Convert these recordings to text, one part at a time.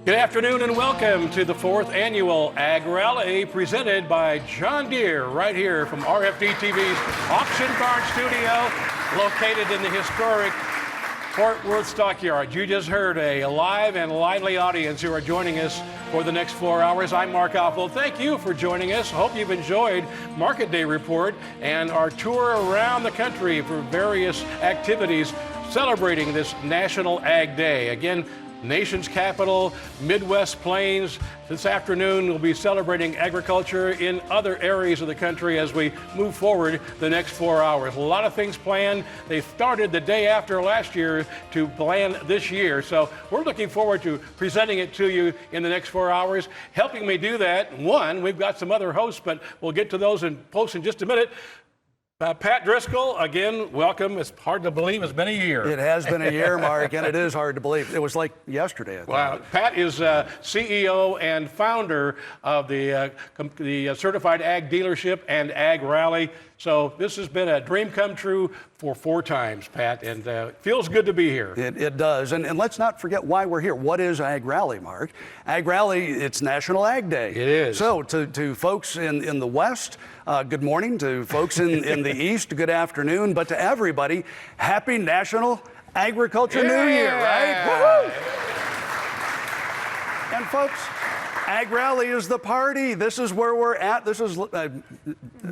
Good afternoon and welcome to the 4th annual AgRally presented by John Deere right here from RFD TV's Auction Barn Studio located in the historic Fort Worth Stockyard. You just heard a live and lively audience who are joining us for the next 4 hours. I'm Mark Alfeld. Thank you for joining us. Hope you've enjoyed Market Day Report and our tour around the country for various activities celebrating this National Ag Day. Again, nation's capital, Midwest Plains. This afternoon we'll be celebrating agriculture in other areas of the country as we move forward the next 4 hours. A lot of things planned. They started the day after last year to plan this year. So we're looking forward to presenting it to you in the next 4 hours. Helping me do that, one, we've got some other hosts, but we'll get to those in post in just a minute. Pat Driscoll, again, welcome. It's hard to believe it's been a year. It has been a year, Mark, and it is hard to believe. It was like yesterday, I thought. Wow. Pat is CEO and founder of the Certified Ag Dealership and AgRally. So this has been a dream come true for 4 times, Pat, and feels good to be here. It does. And let's not forget why we're here. What is AgRally, Mark? AgRally, it's National Ag Day. It is. So to folks in the West, good morning. To folks in the East, good afternoon. But to everybody, happy National Agriculture New Year, right? Woo-hoo! And folks, AgRally is the party. This is where we're at. This is,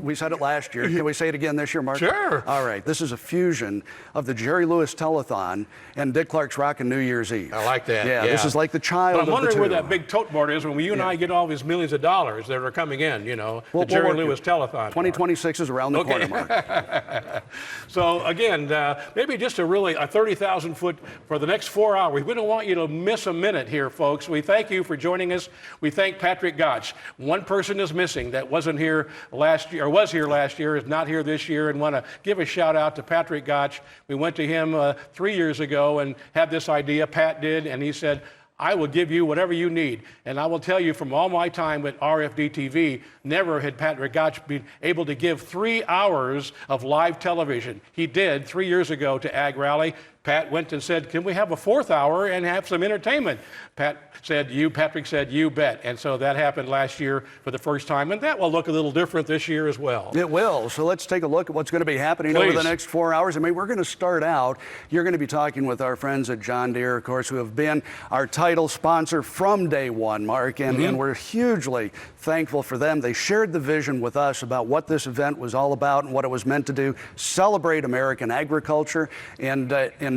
we said it last year. Can we say it again this year, Mark? Sure. All right. This is a fusion of the Jerry Lewis Telethon and Dick Clark's Rockin' New Year's Eve. I like that. Yeah, this is like the child but I'm of the wondering two. where that big tote board is when you and I get all these millions of dollars that are coming in, you know, the Jerry Lewis Telethon. 2026 is around the corner, Mark. So again, maybe just a 30,000 foot for the next 4 hours. We don't want you to miss a minute here, folks. We thank you for joining us. We thank Patrick Gotch. One person is missing that wasn't here last year, or was here last year, is not here this year, and want to give a shout out to Patrick Gotch. We went to him 3 years ago and had this idea, Pat did, and he said, I will give you whatever you need. And I will tell you from all my time with RFD TV, never had Patrick Gotch been able to give 3 hours of live television. He did 3 years ago to AgRally. Pat went and said, can we have a 4th hour and have some entertainment? Patrick said, you bet. And so that happened last year for the first time, and that will look a little different this year as well. It will. So let's take a look at what's going to be happening over the next 4 hours. I mean, we're going to start out. You're going to be talking with our friends at John Deere, of course, who have been our title sponsor from day one, Mark, and we're hugely thankful for them. They shared the vision with us about what this event was all about and what it was meant to do, celebrate American agriculture and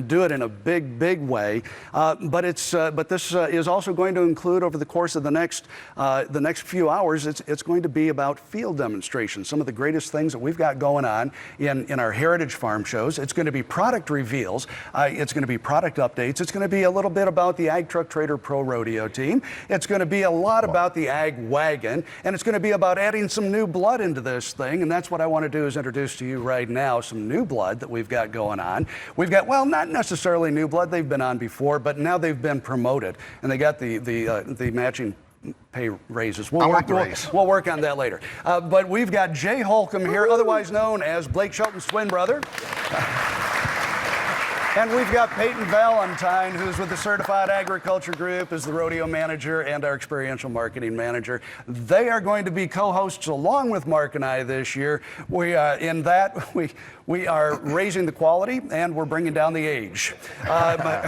do it in a big way. But this is also going to include, over the course of the next few hours, it's going to be about field demonstrations, some of the greatest things that we've got going on in our heritage farm shows. It's going to be product reveals. It's going to be product updates. It's going to be a little bit about the Ag Truck Trader Pro Rodeo team. It's going to be a lot about the Ag Wagon, and it's going to be about adding some new blood into this thing. And that's what I want to do, is introduce to you right now some new blood that we've got going on. We've got, well, not necessarily new blood. They've been on before, but now they've been promoted, and they got the matching pay raises. We'll work on that later. But we've got Jay Holcomb here, otherwise known as Blake Shelton's twin brother. And we've got Peyton Valentine, who's with the Certified Agriculture Group, is the rodeo manager and our experiential marketing manager. They are going to be co-hosts along with Mark and I this year. We are raising the quality and we're bringing down the age.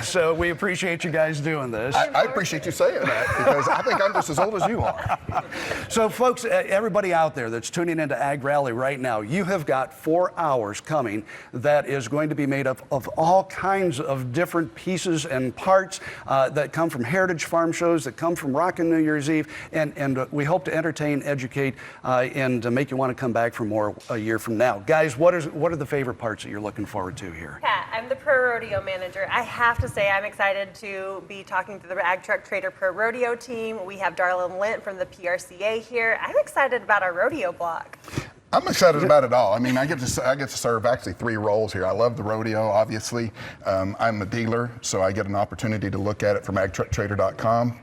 So we appreciate you guys doing this. I appreciate you saying that, because I think I'm just as old as you are. So folks, everybody out there that's tuning into AgRally right now, you have got 4 hours coming that is going to be made up of all kinds of different pieces and parts that come from heritage farm shows, that come from Rockin' New Year's Eve, and we hope to entertain, educate, and make you want to come back for more a year from now. Guys, what are the favorite parts that you're looking forward to here? Pat, I'm the Pro Rodeo manager. I have to say I'm excited to be talking to the Ag Truck Trader Pro Rodeo team. We have Darlene Lint from the PRCA here. I'm excited about our rodeo block. I'm excited about it all. I mean, I get to serve actually 3 roles here. I love the rodeo, obviously. I'm a dealer, so I get an opportunity to look at it from agtrucktrader.com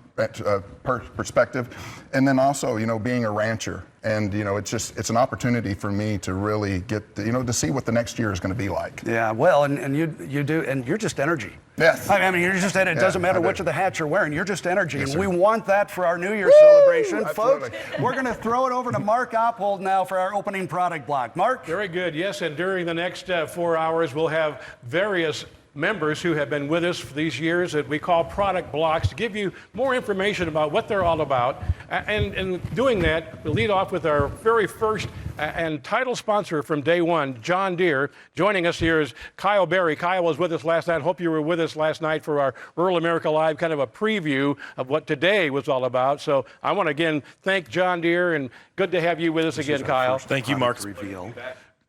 perspective, and then also, being a rancher, and it's an opportunity for me to really get to see what the next year is going to be like. Yeah, well, and you do, and you're just energy. Yes. I mean, you're just it doesn't matter which of the hats you're wearing. You're just energy, Yes, and we sir. want that for our New Year's celebration, Absolutely. folks. We're going to throw it over to Mark Oppold now for our opening product block. Mark. Very good. Yes, and during the next 4 hours, we'll have various members who have been with us for these years that we call product blocks to give you more information about what they're all about. And doing that, we'll lead off with our very first and title sponsor from day one, John Deere. Joining us here is Kyle Berry. Kyle was with us last night. Hope you were with us last night for our Rural America Live, kind of a preview of what today was all about. So I want to again thank John Deere, and good to have you with us again, Kyle. Thank you, Mark. Reveal.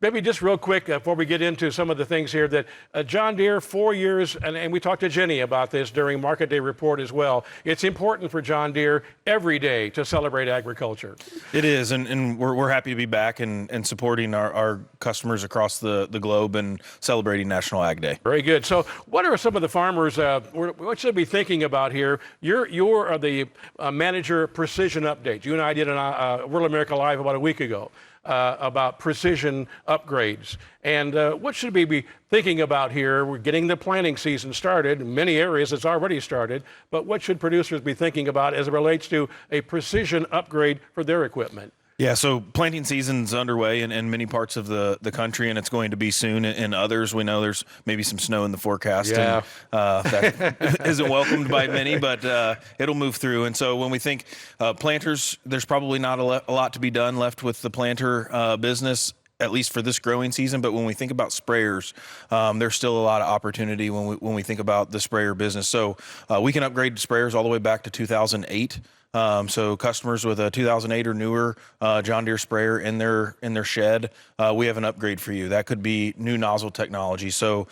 Maybe just real quick before we get into some of the things here that John Deere, 4 years, and we talked to Jenny about this during Market Day Report as well. It's important for John Deere every day to celebrate agriculture. It is, and we're happy to be back and supporting our customers across the globe and celebrating National Ag Day. Very good. So what are some of the farmers, what should they be thinking about here? You're the manager precision update. You and I did a Rural America Live about a week ago. About precision upgrades. And what should we be thinking about here? We're getting the planting season started. In many areas it's already started. But what should producers be thinking about as it relates to a precision upgrade for their equipment? Yeah, so planting season's underway in many parts of the country, and it's going to be soon in others. We know there's maybe some snow in the forecast, yeah. And that isn't welcomed by many, but it'll move through. And so when we think planters, there's probably not a lot to be done left with the planter business, at least for this growing season. But when we think about sprayers, there's still a lot of opportunity when we think about the sprayer business. So we can upgrade sprayers all the way back to 2008. So customers with a 2008 or newer John Deere sprayer in their shed, we have an upgrade for you. That could be new nozzle technology. So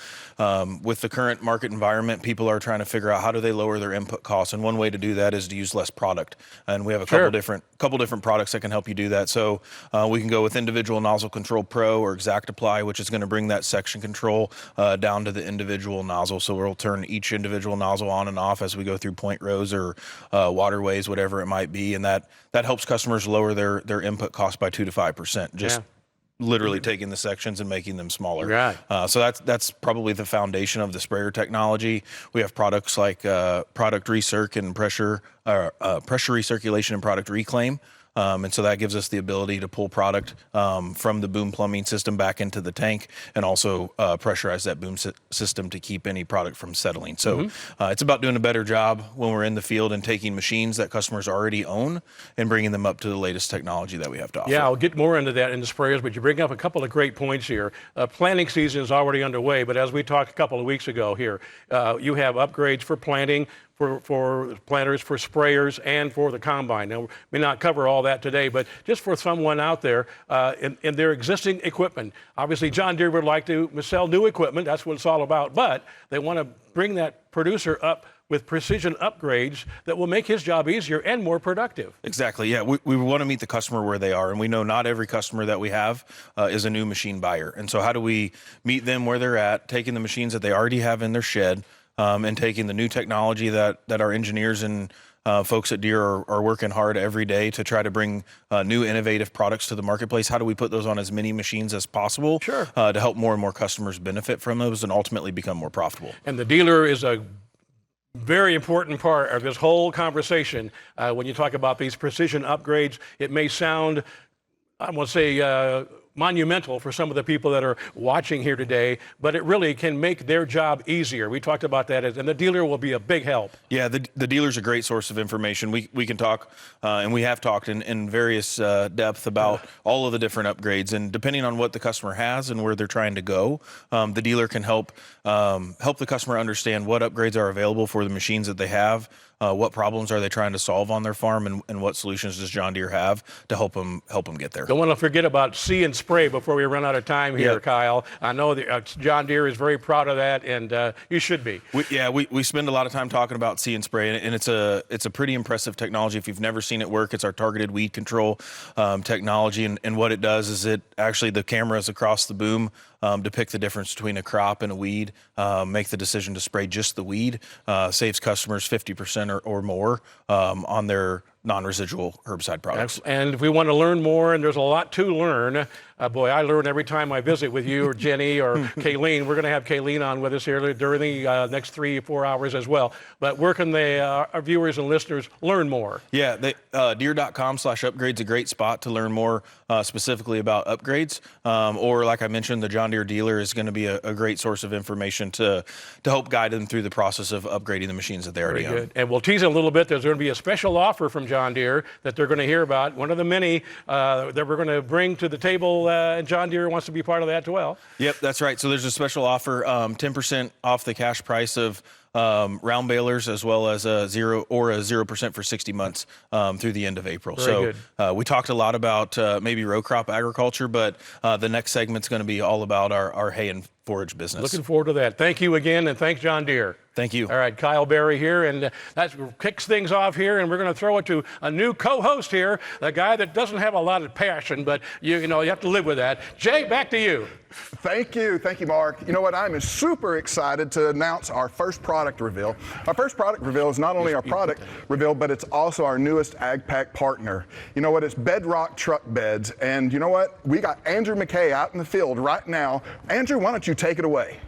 with the current market environment, people are trying to figure out how do they lower their input costs, and one way to do that is to use less product. And we have a couple different products that can help you do that. So we can go with Individual Nozzle Control Pro or Exact Apply, which is going to bring that section control down to the individual nozzle. So we'll turn each individual nozzle on and off as we go through point rows or waterways, whatever it might be, and that helps customers lower their input cost by 2 to 5%. Just literally taking the sections and making them smaller. Right. So that's probably the foundation of the sprayer technology. We have products like product recirc and pressure recirculation and product reclaim. And so that gives us the ability to pull product from the boom plumbing system back into the tank, and also pressurize that boom system to keep any product from settling. So it's about doing a better job when we're in the field and taking machines that customers already own and bringing them up to the latest technology that we have to offer. Yeah, I'll get more into that in the sprayers, but you bring up a couple of great points here. Planting season is already underway, but as we talked a couple of weeks ago here, you have upgrades for planting, for planters, for sprayers, and for the combine. Now, we may not cover all that today, but just for someone out there in their existing equipment, obviously John Deere would like to sell new equipment. That's what it's all about. But they want to bring that producer up with precision upgrades that will make his job easier and more productive. Exactly, yeah. We want to meet the customer where they are, and we know not every customer that we have is a new machine buyer. And so how do we meet them where they're at, taking the machines that they already have in their shed, and taking the new technology that our engineers and folks at Deere are working hard every day to try to bring new innovative products to the marketplace. How do we put those on as many machines as possible to help more and more customers benefit from those and ultimately become more profitable? And the dealer is a very important part of this whole conversation. When you talk about these precision upgrades, it may sound, I want to say, monumental for some of the people that are watching here today, but it really can make their job easier. We talked about that, and the dealer will be a big help. Yeah, the dealer's a great source of information. We can talk, and we have talked in various depth about all of the different upgrades, and depending on what the customer has and where they're trying to go, the dealer can help the customer understand what upgrades are available for the machines that they have. What problems are they trying to solve on their farm, and what solutions does John Deere have to help them get there? Don't want to forget about See and Spray before we run out of time here, Kyle. I know that John Deere is very proud of that, and you should be. We spend a lot of time talking about See and Spray, and it's a pretty impressive technology. If you've never seen it work, it's our targeted weed control technology, and what it does is it actually, the cameras across the boom depict the difference between a crop and a weed, make the decision to spray just the weed, saves customers 50% or more on their non-residual herbicide products. And if we want to learn more, and there's a lot to learn, boy, I learn every time I visit with you or Jenny or Kayleen. We're going to have Kayleen on with us here during the next 3 or 4 hours as well. But where can our viewers and listeners learn more? Yeah, Deere.com/upgrades is a great spot to learn more specifically about upgrades. Or like I mentioned, the John Deere dealer is going to be a great source of information to help guide them through the process of upgrading the machines that they already own. And we'll tease a little bit. There's going to be a special offer from John Deere that they're going to hear about. One of the many that we're going to bring to the table, and John Deere wants to be part of that as well. Yep, that's right. So there's a special offer, 10% off the cash price of round balers, as well as a 0% for 60 months through the end of April. Very so we talked a lot about maybe row crop agriculture, but the next segment's going to be all about our hay and forage business. Looking forward to that. Thank you again, and thanks, John Deere. Thank you. All right, Kyle Berry here, and that kicks things off here, and we're going to throw it to a new co-host here, a guy that doesn't have a lot of passion, but you know you have to live with that. Jay, back to you. Thank you, Mark. You know what? I'm super excited to announce our first product reveal. Our first product reveal is not only our product reveal, but it's also our newest AgPack partner. You know what? It's Bedrock Truck Beds, and you know what? We got Andrew McKay out in the field right now. Andrew, why don't you take it away?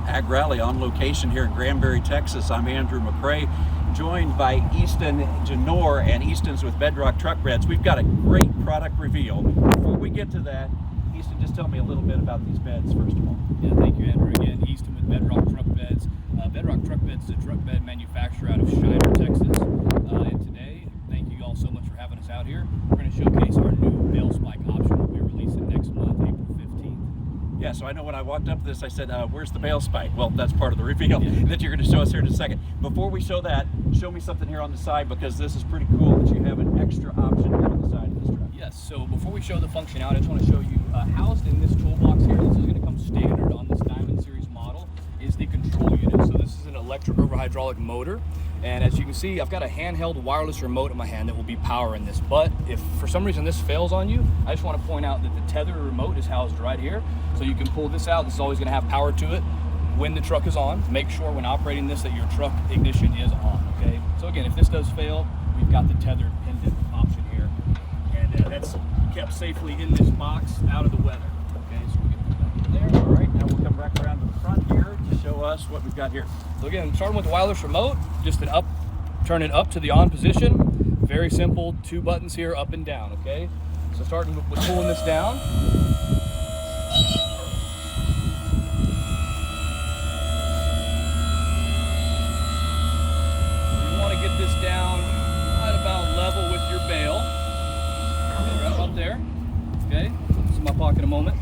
AgRally on location here in Granbury, Texas. I'm Andrew McCrae, joined by Easton Janor, and Easton's with Bedrock Truck Beds. We've got a great product reveal. Before we get to that, Easton, just tell me a little bit about these beds, first of all. Yeah, thank you, Andrew. Again, Easton with Bedrock Truck Beds. Bedrock Truck Beds is a truck bed manufacturer out of Shiner, Texas. And today, thank you all so much for having us out here. We're going to showcase our new bale spike option that we'll be releasing next month, April 15th. Yeah, so I know when I walked up to this, I said, where's the bale spike? Well, that's part of the reveal that you're going to show us here in a second. Before we show that, show me something here on the side, because this is pretty cool that you have an extra option here on the side of this truck. Yes, so before we show the functionality, I just want to show you housed in this toolbox here. This is going to come standard on this Diamond Series model, is the control unit. So this is an electric over hydraulic motor. And as you can see, I've got a handheld wireless remote in my hand that will be powering this. But if for some reason this fails on you, I just want to point out that the tether remote is housed right here. So you can pull this out. This is always going to have power to it when the truck is on. Make sure when operating this that your truck ignition is on, okay? So again, if this does fail, we've got the tethered pendant option here. And that's kept safely in this box out of the weather. Okay, so we'll get this down there. All right, now we'll come back around to the front here to show us what we've got here. So again, starting with the wireless remote, just turn it up to the on position. Very simple, 2 buttons here, up and down, okay? So starting with pulling this down. You want to get this down right about level with your bale. Okay, right about there, okay? This is in my pocket a moment.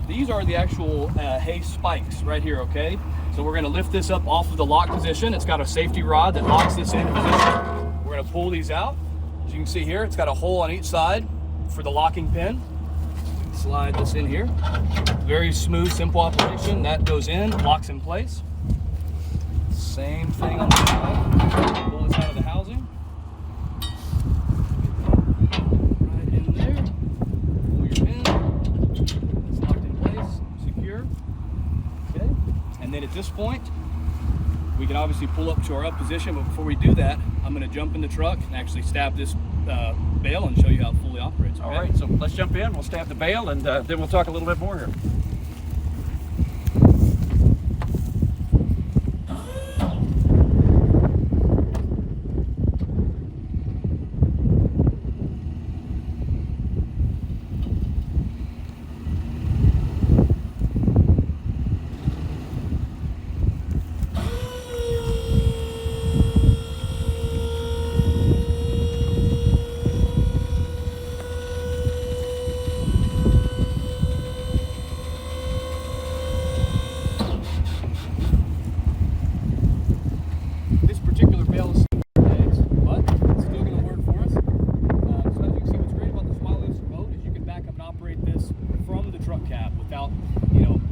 These are the actual hay spikes right here, okay? So we're gonna lift this up off of the lock position. It's got a safety rod that locks this in position. We're gonna pull these out. As you can see here, it's got a hole on each side for the locking pin. Slide this in here. Very smooth, simple operation. That goes in, locks in place. Same thing on the side. Pull this out of the housing. Right in there. Pull your pin. It's locked in place, secure. Okay. And then at this point, we can obviously pull up to our up position, but before we do that, I'm going to jump in the truck and actually stab this bale and show you how it fully operates. Okay? All right, so let's jump in, we'll stab the bale, and then we'll talk a little bit more here.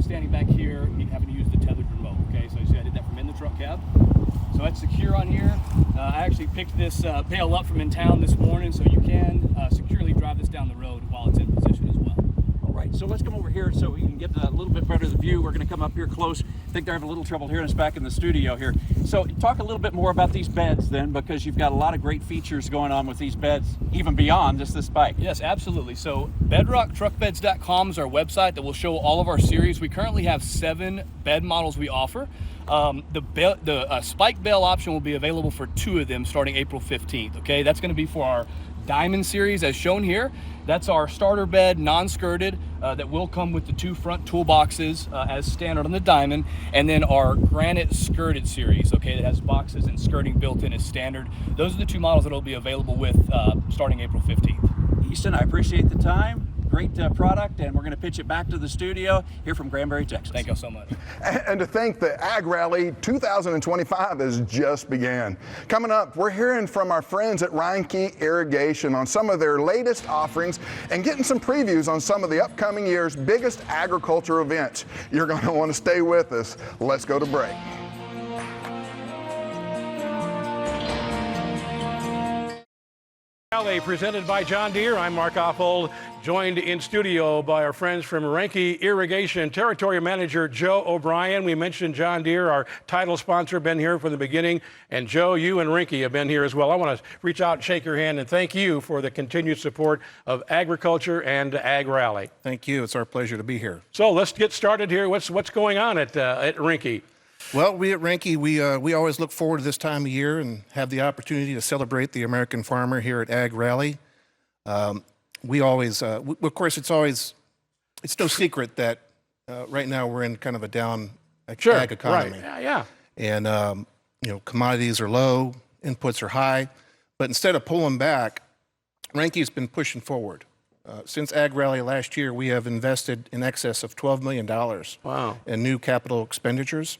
Standing back here, having to use the tethered remote. Okay, so you see I did that from in the truck cab. So that's secure on here. I actually picked this bale up from in town this morning, so you can securely drive this down the road while it's in position as well. All right, so let's come over here so we can get a little bit better the view. We're going to come up here close. I think they're having a little trouble hearing us back in the studio here. So talk a little bit more about these beds then, because you've got a lot of great features going on with these beds, even beyond just this bike. Yes, absolutely. So bedrocktruckbeds.com is our website that will show all of our series. We currently have 7 bed models we offer. The spike bell option will be available for 2 of them starting April 15th. Okay, that's going to be for our Diamond series as shown here. That's our starter bed, non-skirted, that will come with the 2 front toolboxes as standard on the Diamond, and then our Granite skirted series, okay, that has boxes and skirting built in as standard. Those are the 2 models that will be available with starting April 15th. Easton, I appreciate the time. Great product, and we're going to pitch it back to the studio here from Granbury, Texas. Thank you so much. And to think that AgRally 2025 has just began. Coming up, we're hearing from our friends at Reinke Irrigation on some of their latest offerings and getting some previews on some of the upcoming year's biggest agriculture events. You're going to want to stay with us. Let's go to break. AgRally presented by John Deere. I'm Mark Oppold, joined in studio by our friends from Reinke Irrigation, Territory Manager Joe O'Brien. We mentioned John Deere, our title sponsor, been here from the beginning. And Joe, you and Reinke have been here as well. I want to reach out and shake your hand and thank you for the continued support of agriculture and AgRally. Thank you. It's our pleasure to be here. So let's get started here. What's going on at Reinke? Well, we at Reinke, we always look forward to this time of year and have the opportunity to celebrate the American farmer here at AgRally. We always, of course, it's no secret that right now we're in kind of a down ag economy. Right. Yeah. And commodities are low, inputs are high, but instead of pulling back, Reinke's been pushing forward. Since AgRally last year, we have invested in excess of $12 million in new capital expenditures.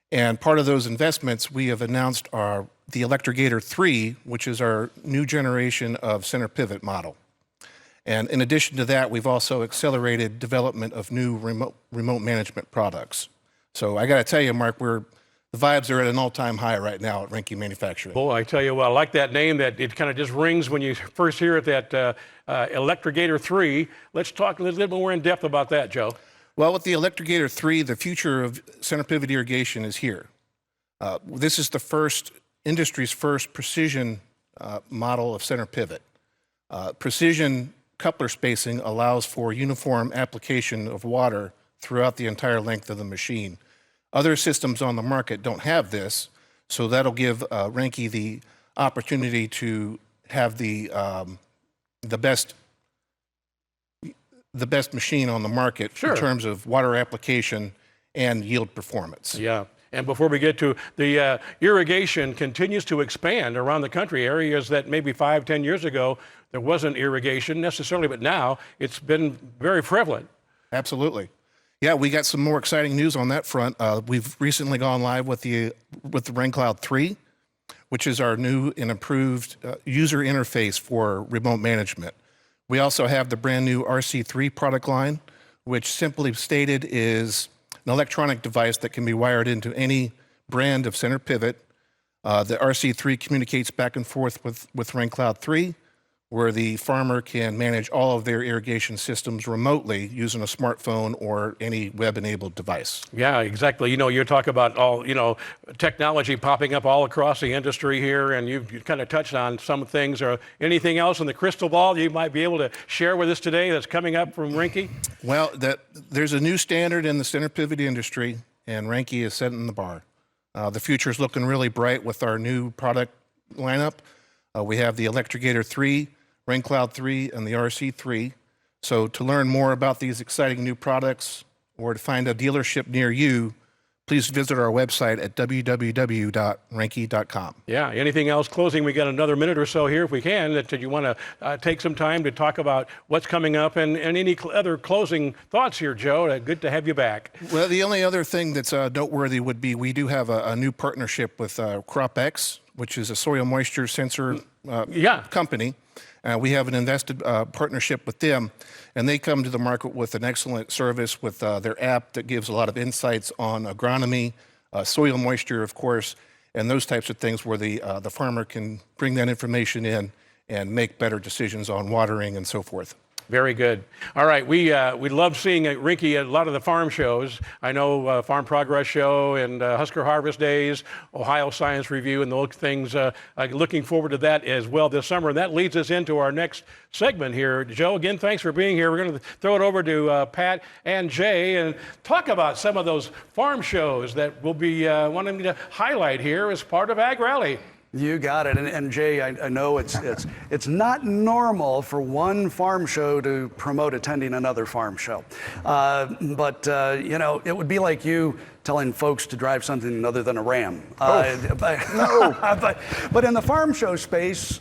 And part of those investments, we have announced the Electrigator 3, which is our new generation of center pivot model. And in addition to that, we've also accelerated development of new remote management products. So I got to tell you, Mark, the vibes are at an all-time high right now at Reinke Manufacturing. Boy, I tell you what, I like that name. That it kind of just rings when you first hear it. That Electrigator 3. Let's talk a little bit more in depth about that, Joe. Well, with the Electrigator 3, the future of center pivot irrigation is here. This is the industry's first precision model of center pivot. Precision coupler spacing allows for uniform application of water throughout the entire length of the machine. Other systems on the market don't have this, so that'll give Reinke the opportunity to have the best machine on the market in terms of water application and yield performance. Yeah. And before we get to the irrigation continues to expand around the country, areas that maybe 5-10 years ago there wasn't irrigation necessarily, but now it's been very prevalent. Absolutely. Yeah, we got some more exciting news on that front. We've recently gone live with the RainCloud 3, which is our new and improved user interface for remote management. We also have the brand new RC3 product line, which simply stated is an electronic device that can be wired into any brand of center pivot. The RC3 communicates back and forth with RainCloud 3, where the farmer can manage all of their irrigation systems remotely using a smartphone or any web-enabled device. Yeah, exactly. You talk about all, technology popping up all across the industry here, and you've kind of touched on some things. Or anything else in the crystal ball you might be able to share with us today that's coming up from Reinke? Well, there's a new standard in the center pivot industry, and Reinke is setting the bar. The future is looking really bright with our new product lineup. We have the Electrigator 3, RainCloud 3, and the RC3. So to learn more about these exciting new products or to find a dealership near you, please visit our website at www.reinke.com. Yeah, anything else closing? We got another minute or so here if we can. That you want to take some time to talk about what's coming up and any other closing thoughts here, Joe. Good to have you back. Well, the only other thing that's noteworthy would be we do have a new partnership with CropX, which is a soil moisture sensor company. We have an invested partnership with them, and they come to the market with an excellent service with their app that gives a lot of insights on agronomy, soil moisture, of course, and those types of things where the farmer can bring that information in and make better decisions on watering and so forth. Very good. All right, we love seeing Rinky at a lot of the farm shows. I know Farm Progress Show and Husker Harvest Days, Ohio Science Review, and those things. Looking forward to that as well this summer. And that leads us into our next segment here. Joe, again, thanks for being here. We're going to throw it over to Pat and Jay and talk about some of those farm shows that we'll be wanting to highlight here as part of AgRally. You got it. And Jay, I know it's not normal for one farm show to promote attending another farm show. But it would be like you telling folks to drive something other than a Ram. But in the farm show space,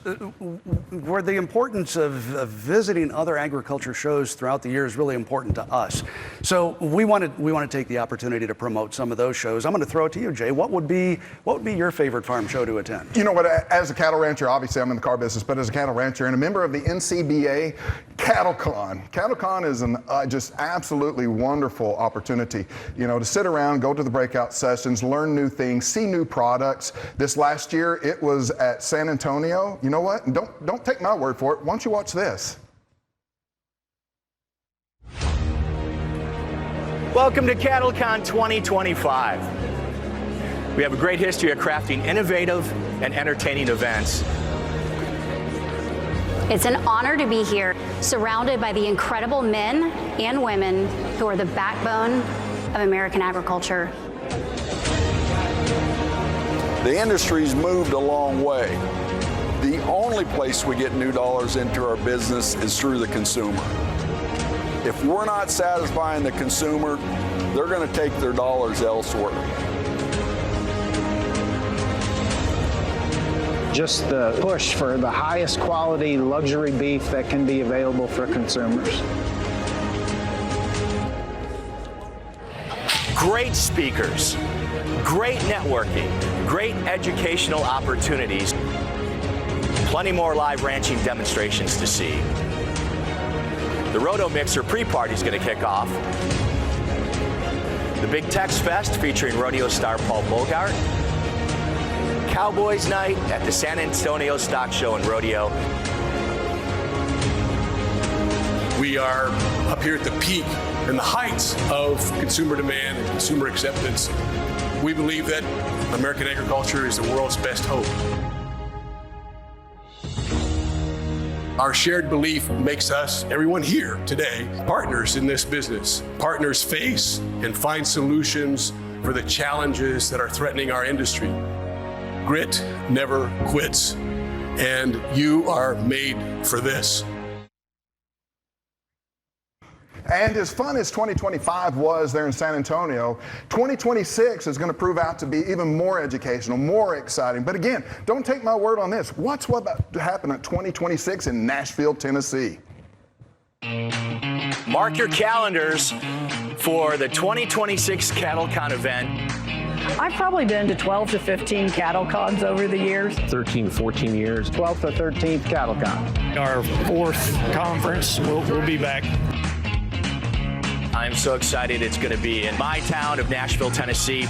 where the importance of visiting other agriculture shows throughout the year is really important to us. So we want to take the opportunity to promote some of those shows. I'm going to throw it to you, Jay. What would be your favorite farm show to attend? You know what, as a cattle rancher, obviously I'm in the car business, but as a cattle rancher and a member of the NCBA, CattleCon. CattleCon is an just absolutely wonderful opportunity, to sit around, go to the breakout sessions, learn new things, see new products. This last year, it was at San Antonio. You know what? Don't take my word for it. Why don't you watch this? Welcome to CattleCon 2025. We have a great history of crafting innovative and entertaining events. It's an honor to be here, surrounded by the incredible men and women who are the backbone of American agriculture. The industry's moved a long way. The only place we get new dollars into our business is through the consumer. If we're not satisfying the consumer, they're going to take their dollars elsewhere. Just the push for the highest quality luxury beef that can be available for consumers. Great speakers, great networking, great educational opportunities, plenty more live ranching demonstrations to see. The Roto Mixer pre-party is going to kick off. The Big Tex Fest featuring rodeo star Paul Bogart. Cowboys Night at the San Antonio Stock Show and Rodeo. We are up here at the peak and the heights of consumer demand and consumer acceptance. We believe that American agriculture is the world's best hope. Our shared belief makes us, everyone here today, partners in this business. Partners face and find solutions for the challenges that are threatening our industry. Grit never quits, and you are made for this. And as fun as 2025 was there in San Antonio, 2026 is going to prove out to be even more educational, more exciting. But again, don't take my word on this. What's about to happen at 2026 in Nashville, Tennessee? Mark your calendars for the 2026 CattleCon event. I've probably been to 12 to 15 CattleCons over the years. 13, 14 years. 12th to 13th CattleCon. Our fourth conference, we'll be back. I'm so excited. It's going to be in my town of Nashville, Tennessee.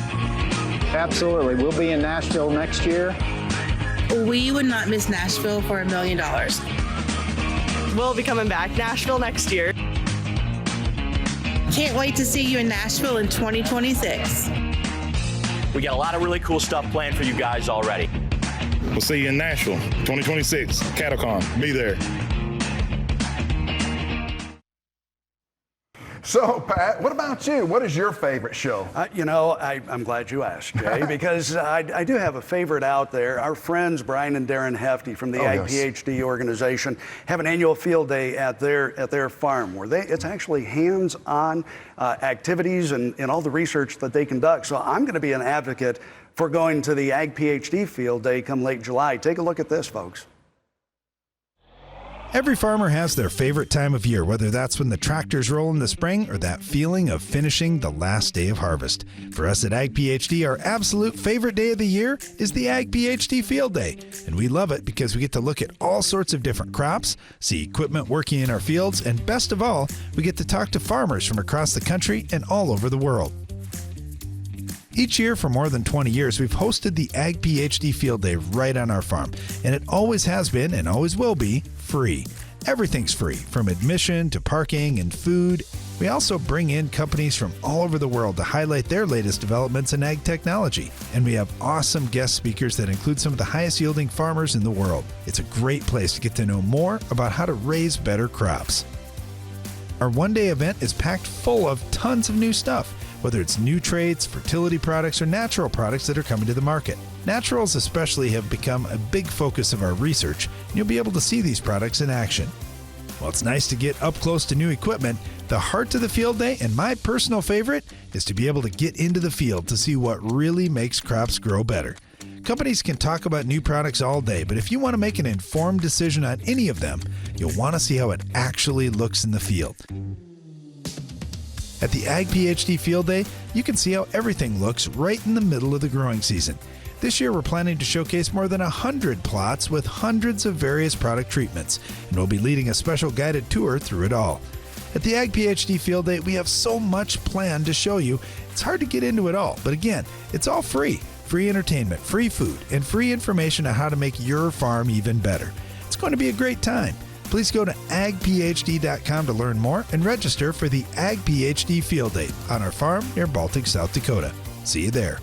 Absolutely. We'll be in Nashville next year. We would not miss Nashville for $1 million. We'll be coming back. Nashville next year. Can't wait to see you in Nashville in 2026. We got a lot of really cool stuff planned for you guys already. We'll see you in Nashville, 2026, CattleCon. Be there. So, Pat, what about you? What is your favorite show? I'm glad you asked, Jay, because I do have a favorite out there. Our friends Brian and Darren Hefty from the Ag PhD organization have an annual field day at their farm where it's actually hands-on activities and all the research that they conduct. So I'm going to be an advocate for going to the Ag PhD field day come late July. Take a look at this, folks. Every farmer has their favorite time of year, whether that's when the tractors roll in the spring or that feeling of finishing the last day of harvest. For us at Ag PhD, our absolute favorite day of the year is the Ag PhD Field Day. And we love it because we get to look at all sorts of different crops, see equipment working in our fields, and best of all, we get to talk to farmers from across the country and all over the world. Each year for more than 20 years, we've hosted the Ag PhD Field Day right on our farm, and it always has been and always will be free. Everything's free, from admission to parking and food. We also bring in companies from all over the world to highlight their latest developments in ag technology. And we have awesome guest speakers that include some of the highest yielding farmers in the world. It's a great place to get to know more about how to raise better crops. Our one-day event is packed full of tons of new stuff, whether it's new traits, fertility products, or natural products that are coming to the market. Naturals especially have become a big focus of our research, and you'll be able to see these products in action. While it's nice to get up close to new equipment, the heart of the field day, and my personal favorite, is to be able to get into the field to see what really makes crops grow better. Companies can talk about new products all day, but if you want to make an informed decision on any of them, you'll want to see how it actually looks in the field. At the Ag PhD Field Day, you can see how everything looks right in the middle of the growing season. This year, we're planning to showcase more than 100 plots with hundreds of various product treatments, and we'll be leading a special guided tour through it all. At the Ag PhD Field Day, we have so much planned to show you, it's hard to get into it all. But again, it's all free. Free entertainment, free food, and free information on how to make your farm even better. It's going to be a great time. Please go to agphd.com to learn more and register for the Ag PhD Field Day on our farm near Baltic, South Dakota. See you there.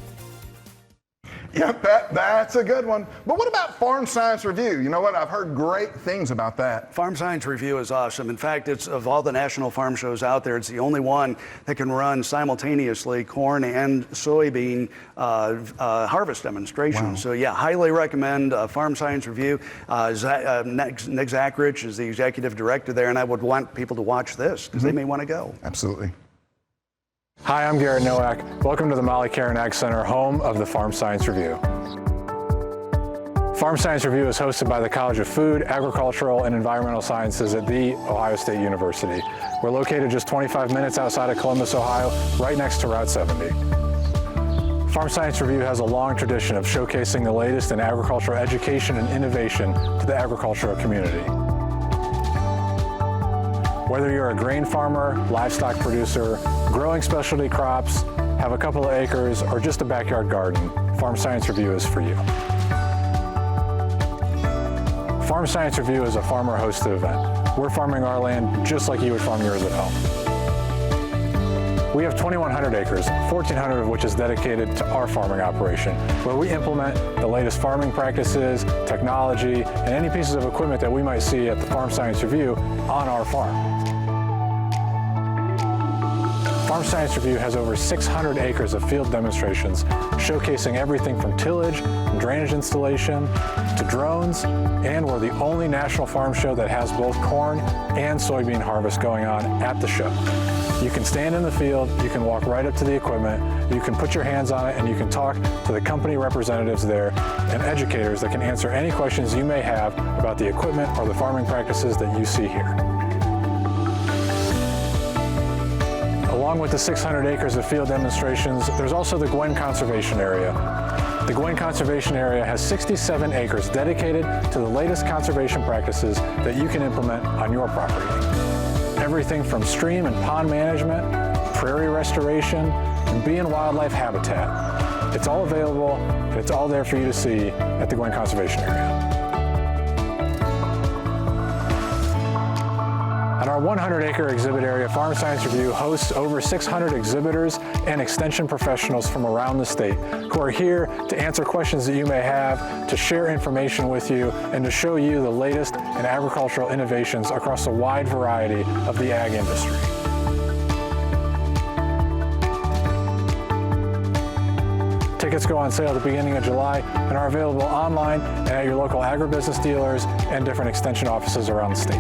Yep, that's a good one. But what about Farm Science Review? You know what? I've heard great things about that. Farm Science Review is awesome. In fact, it's of all the national farm shows out there, it's the only one that can run simultaneously corn and soybean harvest demonstrations. Wow. So yeah, highly recommend Farm Science Review. Nick Zachrich is the executive director there, and I would want people to watch this because they may want to go. Absolutely. Hi, I'm Garrett Nowak. Welcome to the Molly Karen Ag Center, home of the Farm Science Review. Farm Science Review is hosted by the College of Food, Agricultural, and Environmental Sciences at The Ohio State University. We're located just 25 minutes outside of Columbus, Ohio, right next to Route 70. Farm Science Review has a long tradition of showcasing the latest in agricultural education and innovation to the agricultural community. Whether you're a grain farmer, livestock producer, growing specialty crops, have a couple of acres, or just a backyard garden, Farm Science Review is for you. Farm Science Review is a farmer-hosted event. We're farming our land just like you would farm yours at home. We have 2,100 acres, 1,400 of which is dedicated to our farming operation, where we implement the latest farming practices, technology, and any pieces of equipment that we might see at the Farm Science Review on our farm. Farm Science Review has over 600 acres of field demonstrations showcasing everything from tillage and drainage installation to drones, and we're the only national farm show that has both corn and soybean harvest going on at the show. You can stand in the field, you can walk right up to the equipment, you can put your hands on it, and you can talk to the company representatives there and educators that can answer any questions you may have about the equipment or the farming practices that you see here. Along with the 600 acres of field demonstrations, there's also the Gwen Conservation Area. The Gwen Conservation Area has 67 acres dedicated to the latest conservation practices that you can implement on your property. Everything from stream and pond management, prairie restoration, and bee and wildlife habitat. It's all available, and it's all there for you to see at the Gwen Conservation Area. At our 100-acre exhibit area, Farm Science Review hosts over 600 exhibitors and extension professionals from around the state who are here to answer questions that you may have, to share information with you, and to show you the latest in agricultural innovations across a wide variety of the ag industry. Tickets go on sale at the beginning of July and are available online and at your local agribusiness dealers and different extension offices around the state.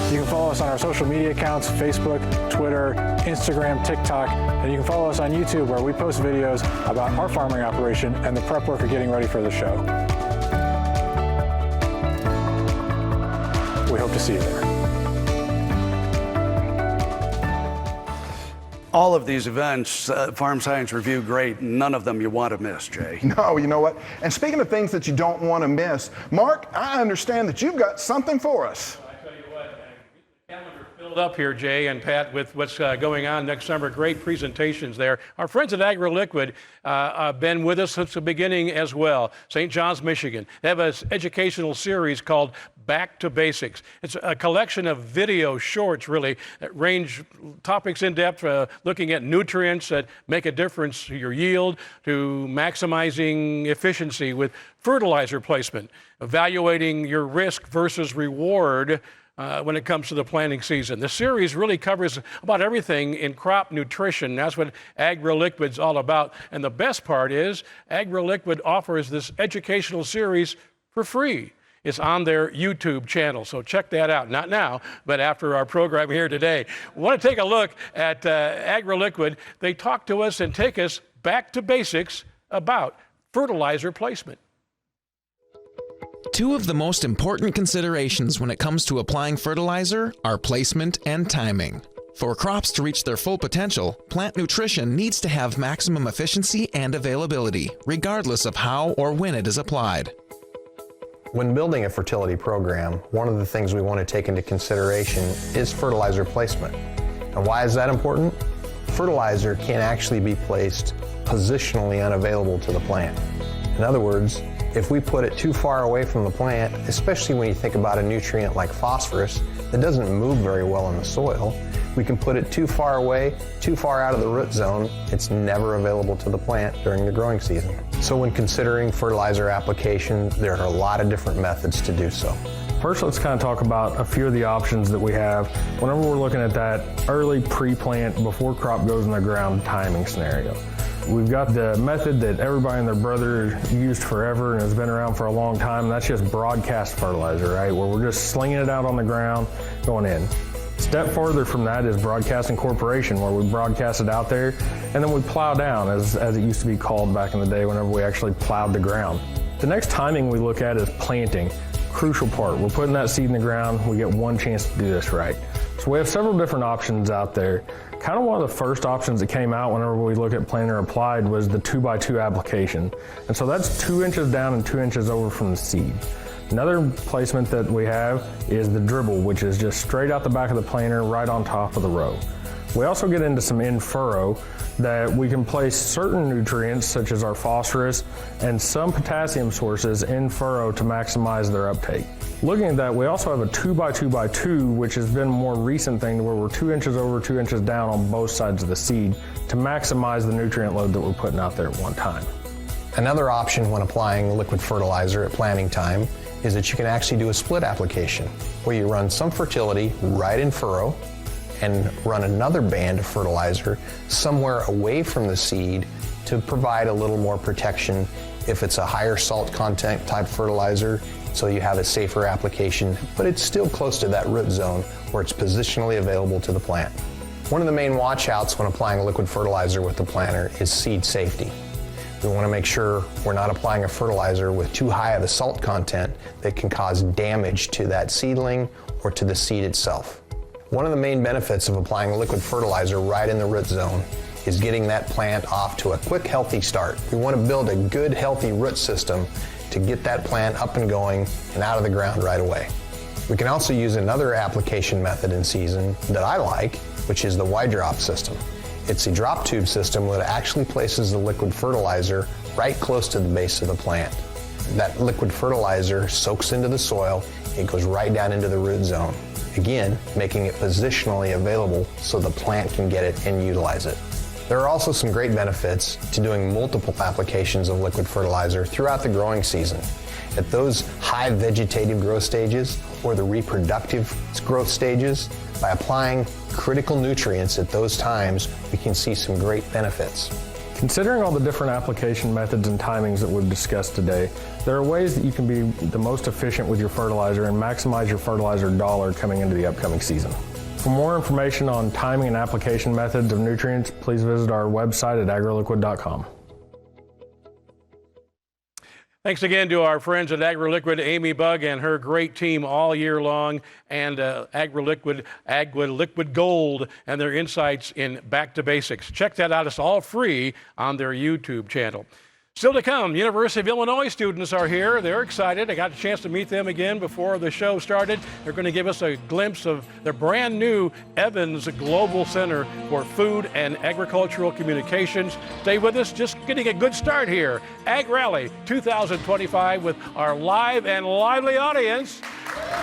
You can follow us on our social media accounts, Facebook, Twitter, Instagram, TikTok, and you can follow us on YouTube where we post videos about our farming operation and the prep work of getting ready for the show. We hope to see you there. All of these events, Farm Science Review, great. None of them you want to miss, Jay. No, you know what? And speaking of things that you don't want to miss, Mark, I understand that you've got something for us. Calendar filled filled up here, Jay and Pat, with what's going on next summer. Great presentations there. Our friends at AgRally have been with us since the beginning as well. St. John's, Michigan. They have an educational series called Back to Basics. It's a collection of video shorts, really, that range topics in depth, looking at nutrients that make a difference to your yield, to maximizing efficiency with fertilizer placement, evaluating your risk versus reward when it comes to the planting season. The series really covers about everything in crop nutrition. That's what AgRally's all about. And the best part is AgRally offers this educational series for free. It's on their YouTube channel, so check that out. Not now, but after our program here today. We want to take a look at AgRally. They talk to us and take us back to basics about fertilizer placement. Two of the most important considerations when it comes to applying fertilizer are placement and timing. For crops to reach their full potential, plant nutrition needs to have maximum efficiency and availability, regardless of how or when it is applied. When building a fertility program, one of the things we want to take into consideration is fertilizer placement. And why is that important? Fertilizer can actually be placed positionally unavailable to the plant. In other words, if we put it too far away from the plant, especially when you think about a nutrient like phosphorus that doesn't move very well in the soil, we can put it too far away, too far out of the root zone, it's never available to the plant during the growing season. So when considering fertilizer application, there are a lot of different methods to do so. First, let's kind of talk about a few of the options that we have whenever we're looking at that early pre-plant before crop goes in the ground timing scenario. We've got the method that everybody and their brother used forever and has been around for a long time, and that's just broadcast fertilizer, right? Where we're just slinging it out on the ground, going in. Step further from that is broadcast incorporation, where we broadcast it out there, and then we plow down, as it used to be called back in the day whenever we actually plowed the ground. The next timing we look at is planting. Crucial part. We're putting that seed in the ground, we get one chance to do this right. So we have several different options out there. Kind of one of the first options that came out whenever we look at planter applied was the 2x2 application. And so that's 2 inches down and 2 inches over from the seed. Another placement that we have is the dribble, which is just straight out the back of the planter right on top of the row. We also get into some in furrow that we can place certain nutrients such as our phosphorus and some potassium sources in furrow to maximize their uptake. Looking at that, we also have a 2x2x2, which has been a more recent thing where we're 2 inches over, 2 inches down on both sides of the seed to maximize the nutrient load that we're putting out there at one time. Another option when applying liquid fertilizer at planting time is that you can actually do a split application where you run some fertility right in furrow and run another band of fertilizer somewhere away from the seed to provide a little more protection if it's a higher salt content type fertilizer, so you have a safer application, but it's still close to that root zone where it's positionally available to the plant. One of the main watch outs when applying liquid fertilizer with the planter is seed safety. We want to make sure we're not applying a fertilizer with too high of a salt content that can cause damage to that seedling or to the seed itself. One of the main benefits of applying liquid fertilizer right in the root zone is getting that plant off to a quick, healthy start. We want to build a good, healthy root system to get that plant up and going and out of the ground right away. We can also use another application method in season that I like, which is the Y-drop system. It's a drop tube system that actually places the liquid fertilizer right close to the base of the plant. That liquid fertilizer soaks into the soil, it goes right down into the root zone. Again, making it positionally available so the plant can get it and utilize it. There are also some great benefits to doing multiple applications of liquid fertilizer throughout the growing season. At those high vegetative growth stages or the reproductive growth stages, by applying critical nutrients at those times, we can see some great benefits. Considering all the different application methods and timings that we've discussed today, there are ways that you can be the most efficient with your fertilizer and maximize your fertilizer dollar coming into the upcoming season. For more information on timing and application methods of nutrients, please visit our website at agraliquid.com. Thanks again to our friends at AgRally, Amy Bugg and her great team all year long, and AgRally Gold and their insights in Back to Basics. Check that out. It's all free on their YouTube channel. Still to come, University of Illinois students are here. They're excited. I got a chance to meet them again before the show started. They're going to give us a glimpse of their brand new Evans Global Center for Food and Agricultural Communications. Stay with us, just getting a good start here. AgRally 2025 with our live and lively audience.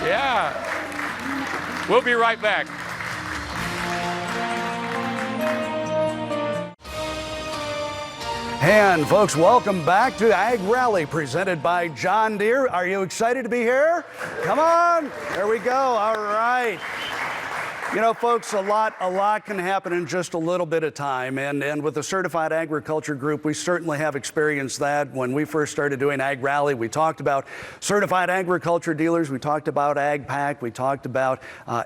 Yeah. We'll be right back. And folks, welcome back to AgRally presented by John Deere. Are you excited to be here? Come on, there we go. All right. You know, folks, a lot can happen in just a little bit of time. And with the Certified Agriculture Group, we certainly have experienced that. When we first started doing AgRally, we talked about certified agriculture dealers. We talked about AgPack. We talked about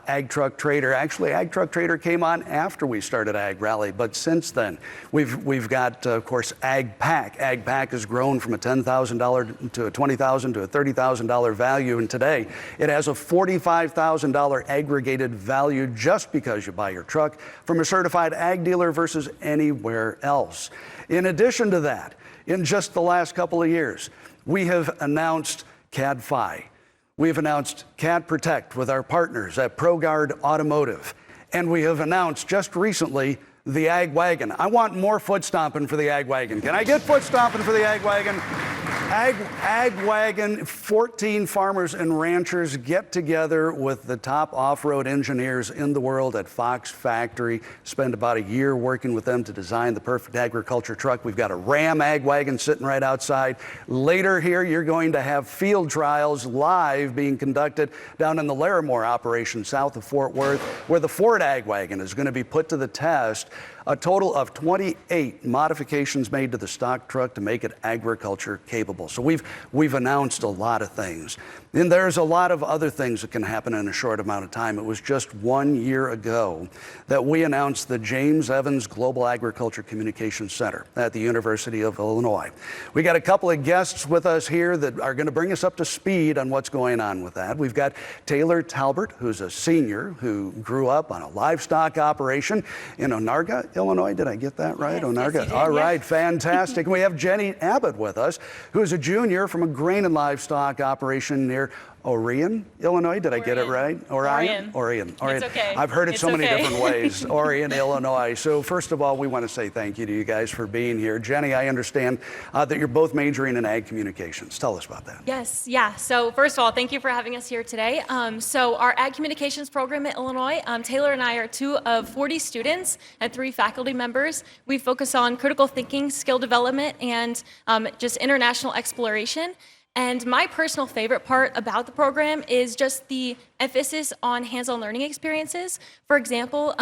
Ag Truck Trader. Actually, Ag Truck Trader came on after we started AgRally. But since then, we've got, of course, AgPack. AgPack has grown from a $10,000 to a $20,000 to a $30,000 value. And today, it has a $45,000 aggregated value just because you buy your truck from a certified ag dealer versus anywhere else. In addition to that, in just the last couple of years, we have announced CAD-FI. We have announced CAD Protect with our partners at ProGuard Automotive. And we have announced just recently the Ag Wagon. I want more foot stomping for the Ag Wagon. Can I get foot stomping for the Ag Wagon? Ag Wagon, 14 farmers and ranchers get together with the top off-road engineers in the world at Fox Factory, spend about a year working with them to design the perfect agriculture truck. We've got a Ram Ag Wagon sitting right outside. Later here, you're going to have field trials live being conducted down in the Larimore operation south of Fort Worth, where the Ford Ag Wagon is going to be put to the test. A total of 28 modifications made to the stock truck to make it agriculture capable. So we've announced a lot of things. And there's a lot of other things that can happen in a short amount of time. It was just 1 year ago that we announced the James Evans Global Agriculture Communications Center at the University of Illinois. We got a couple of guests with us here that are going to bring us up to speed on what's going on with that. We've got Taylor Talbert, who's a senior who grew up on a livestock operation in Onarga, Illinois. Did I get that right? Yes, Onarga. yes, you did, All right, yes. Fantastic. We have Jenny Abbott with us, who is a junior from a grain and livestock operation near Orion, Illinois. Did I get it right? Orion. It's okay. I've heard it It's so many okay. different ways. Orion, Illinois. So first of all, we want to say thank you to you guys for being here. Jenny, I understand that you're both majoring in ag communications. Tell us about that. Yes, yeah. So first of all, thank you for having us here today. So our Ag Communications program at Illinois, Taylor and I are 2 of 40 students and 3 faculty members. We focus on critical thinking, skill development, and just international exploration. And my personal favorite part about the program is just the emphasis on hands-on learning experiences. For example,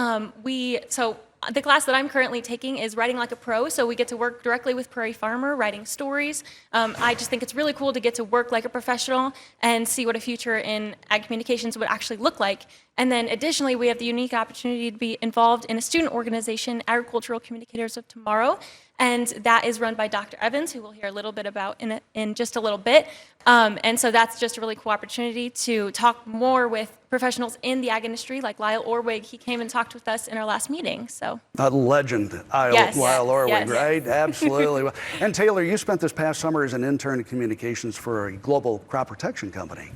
the class that I'm currently taking is Writing Like a Pro, so we get to work directly with prairie farmer, writing stories. I just think it's really cool to get to work like a professional and see what a future in ag communications would actually look like. And then additionally, we have the unique opportunity to be involved in a student organization, Agricultural Communicators of Tomorrow, and that is run by Dr. Evans, who we'll hear a little bit about in just a little bit. And so that's just a really cool opportunity to talk more with professionals in the ag industry, like Lyle Orwig. He came and talked with us in our last meeting. So A legend, Yes. Lyle Orwig, Yes. right? Absolutely. And Taylor, you spent this past summer as an intern in communications for a global crop protection company.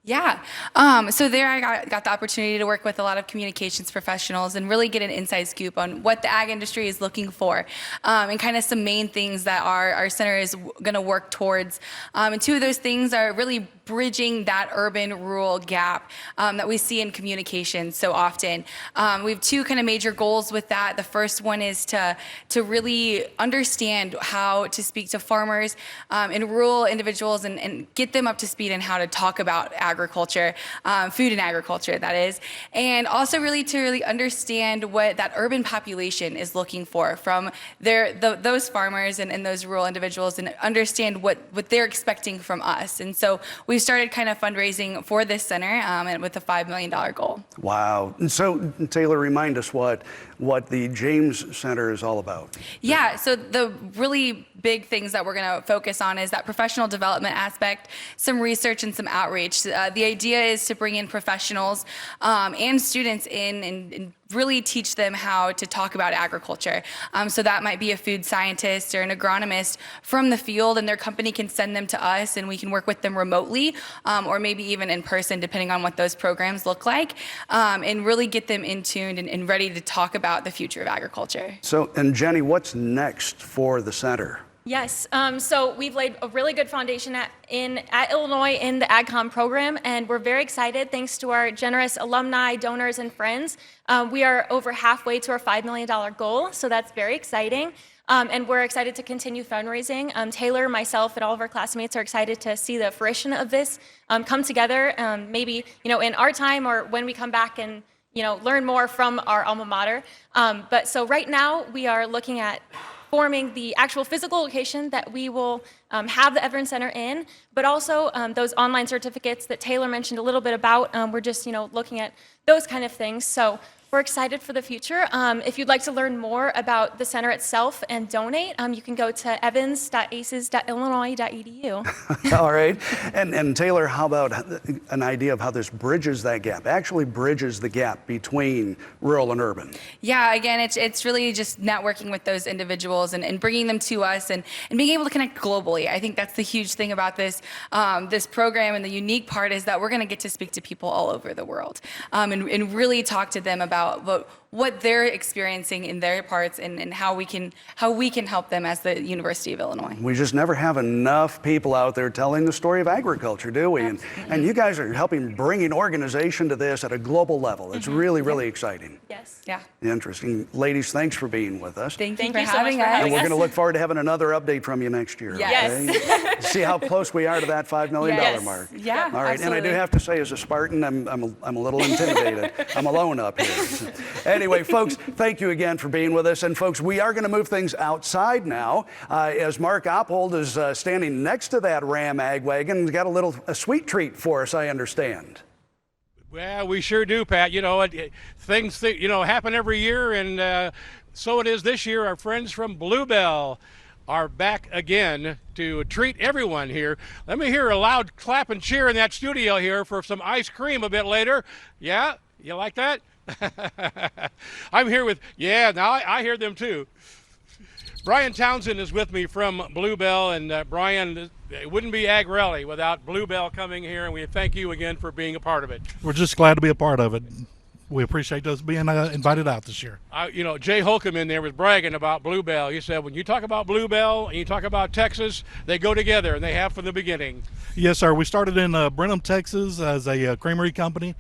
Yeah. So there I got the opportunity to work with a lot of communications professionals and really get an inside scoop on what the ag industry is looking for and kind of some main things that our center is going to work towards. And 2 of those things are really bridging that urban-rural gap that we see in communications so often. We have 2 kind of major goals with that. The first one is to really understand how to speak to farmers and rural individuals and get them up to speed on how to talk about agriculture, food and agriculture, that is, and also really to understand what that urban population is looking for from those farmers and those rural individuals, and understand what they're expecting from us. And so we've started kind of fundraising for this center and with a $5 million goal. Wow. And so Taylor, remind us what the James Center is all about. Yeah, so the really big things that we're going to focus on is that professional development aspect, some research and some outreach. the idea is to bring in professionals and students in and really teach them how to talk about agriculture. So that might be a food scientist or an agronomist from the field, and their company can send them to us and we can work with them remotely or maybe even in person, depending on what those programs look like, and really get them in tuned and ready to talk about the future of agriculture. So, and Jenny, what's next for the center? Yes, so we've laid a really good foundation at Illinois in the AgCom program, and we're very excited thanks to our generous alumni, donors, and friends. We are over halfway to our $5 million goal, so that's very exciting. And we're excited to continue fundraising. Taylor, myself, and all of our classmates are excited to see the fruition of this come together, maybe in our time or when we come back and learn more from our alma mater. But so right now we are looking at forming the actual physical location that we will have the Everin Center in, but also those online certificates that Taylor mentioned a little bit about. We're just looking at those kind of things. So we're excited for the future. If you'd like to learn more about the center itself and donate, you can go to evans.aces.illinois.edu. All right. And Taylor, how about an idea of how this bridges that gap, actually bridges the gap between rural and urban? Yeah, again, it's really just networking with those individuals and bringing them to us and being able to connect globally. I think that's the huge thing about this program, and the unique part is that we're going to get to speak to people all over the world and really talk to them about what they're experiencing in their parts and how we can help them as the University of Illinois. We just never have enough people out there telling the story of agriculture, do we? And you guys are helping bring an organization to this at a global level. It's really, really exciting. Yes. Yeah. Interesting. Ladies, thanks for being with us. Thank you so much for having us. And we're going to look forward to having another update from you next year. Yes. Okay? See how close we are to that $5 million mark. Yeah, all right. absolutely. And I do have to say, as a Spartan, I'm a little intimidated. I'm alone up here. Anyway, folks, thank you again for being with us. And folks, we are going to move things outside now as Mark Oppold is standing next to that Ram Ag wagon. He's got a sweet treat for us, I understand. Well, we sure do, Pat. Things happen every year, and so it is this year. Our friends from Bluebell are back again to treat everyone here. Let me hear a loud clap and cheer in that studio here for some ice cream a bit later. Yeah? You like that? I'm here with, now I hear them too. Brian Townsend is with me from Bluebell, and Brian, it wouldn't be AgRally without Bluebell coming here, and we thank you again for being a part of it. We're just glad to be a part of it. We appreciate us being invited out this year. Jay Holcomb in there was bragging about Bluebell. He said, when you talk about Bluebell and you talk about Texas, they go together, and they have from the beginning. Yes, sir. We started in Brenham, Texas as a creamery company.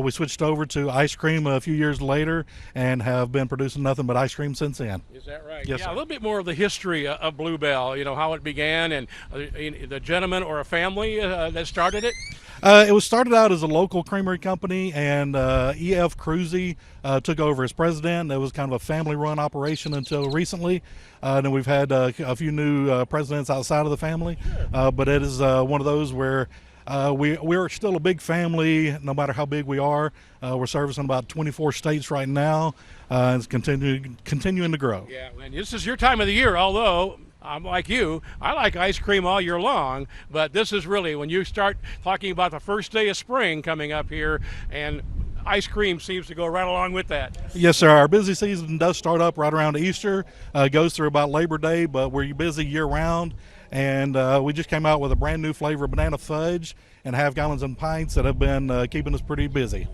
We switched over to ice cream a few years later and have been producing nothing but ice cream since then. Is that right? Yes, sir. A little bit more of the history of Bluebell, how it began and the gentleman or a family that started it. It was started out as a local creamery company, and E.F. Cruzy took over as president. It was kind of a family-run operation until recently. Then we've had a few new presidents outside of the family, but it is one of those where we're still a big family, no matter how big we are. We're servicing about 24 states right now, and it's continuing to grow. Yeah, and this is your time of the year, although I'm like you, I like ice cream all year long, but this is really when you start talking about the first day of spring coming up here, and ice cream seems to go right along with that. Yes, sir. Our busy season does start up right around Easter, goes through about Labor Day, but we're busy year-round. And we just came out with a brand new flavor of banana fudge and half-gallons and pints that have been keeping us pretty busy.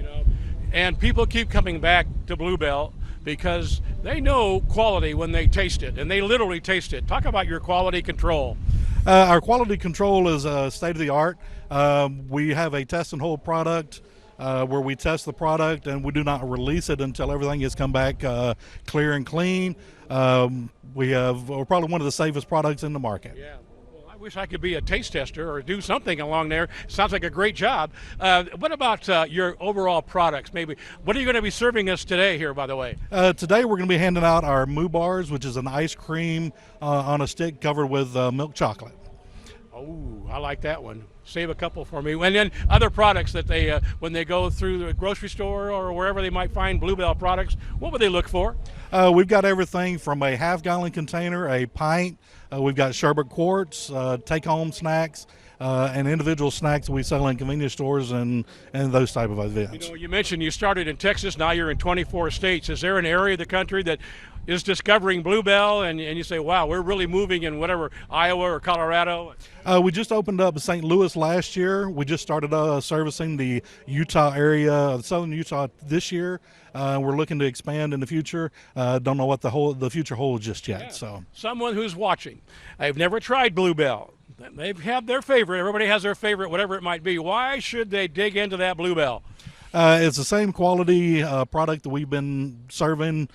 And people keep coming back to Bluebell because they know quality when they taste it, and they literally taste it. Talk about your quality control. Our quality control is state-of-the-art. We have a test and hold product where we test the product and we do not release it until everything has come back clear and clean. We're probably one of the safest products in the market. Yeah. Well, I wish I could be a taste tester or do something along there. Sounds like a great job. What about your overall products? Maybe what are you going to be serving us today here, by the way? Today we're going to be handing out our Moo Bars, which is an ice cream on a stick covered with milk chocolate. Oh, I like that one. Save a couple for me. And then other products that they, when they go through the grocery store or wherever they might find Bluebell products, what would they look for? We've got everything from a half-gallon container, a pint. We've got sherbet quarts, take-home snacks, and individual snacks we sell in convenience stores and those type of events. You mentioned you started in Texas, now you're in 24 states. Is there an area of the country that is discovering Bluebell and you say, wow, we're really moving in whatever, Iowa or Colorado? We just opened up St. Louis last year. We just started servicing the Utah area, southern Utah this year. We're looking to expand in the future. Don't know what the future holds just yet. Yeah. So, someone who's watching, I've never tried Bluebell. They have their favorite. Everybody has their favorite, whatever it might be. Why should they dig into that Bluebell? It's the same quality product that we've been serving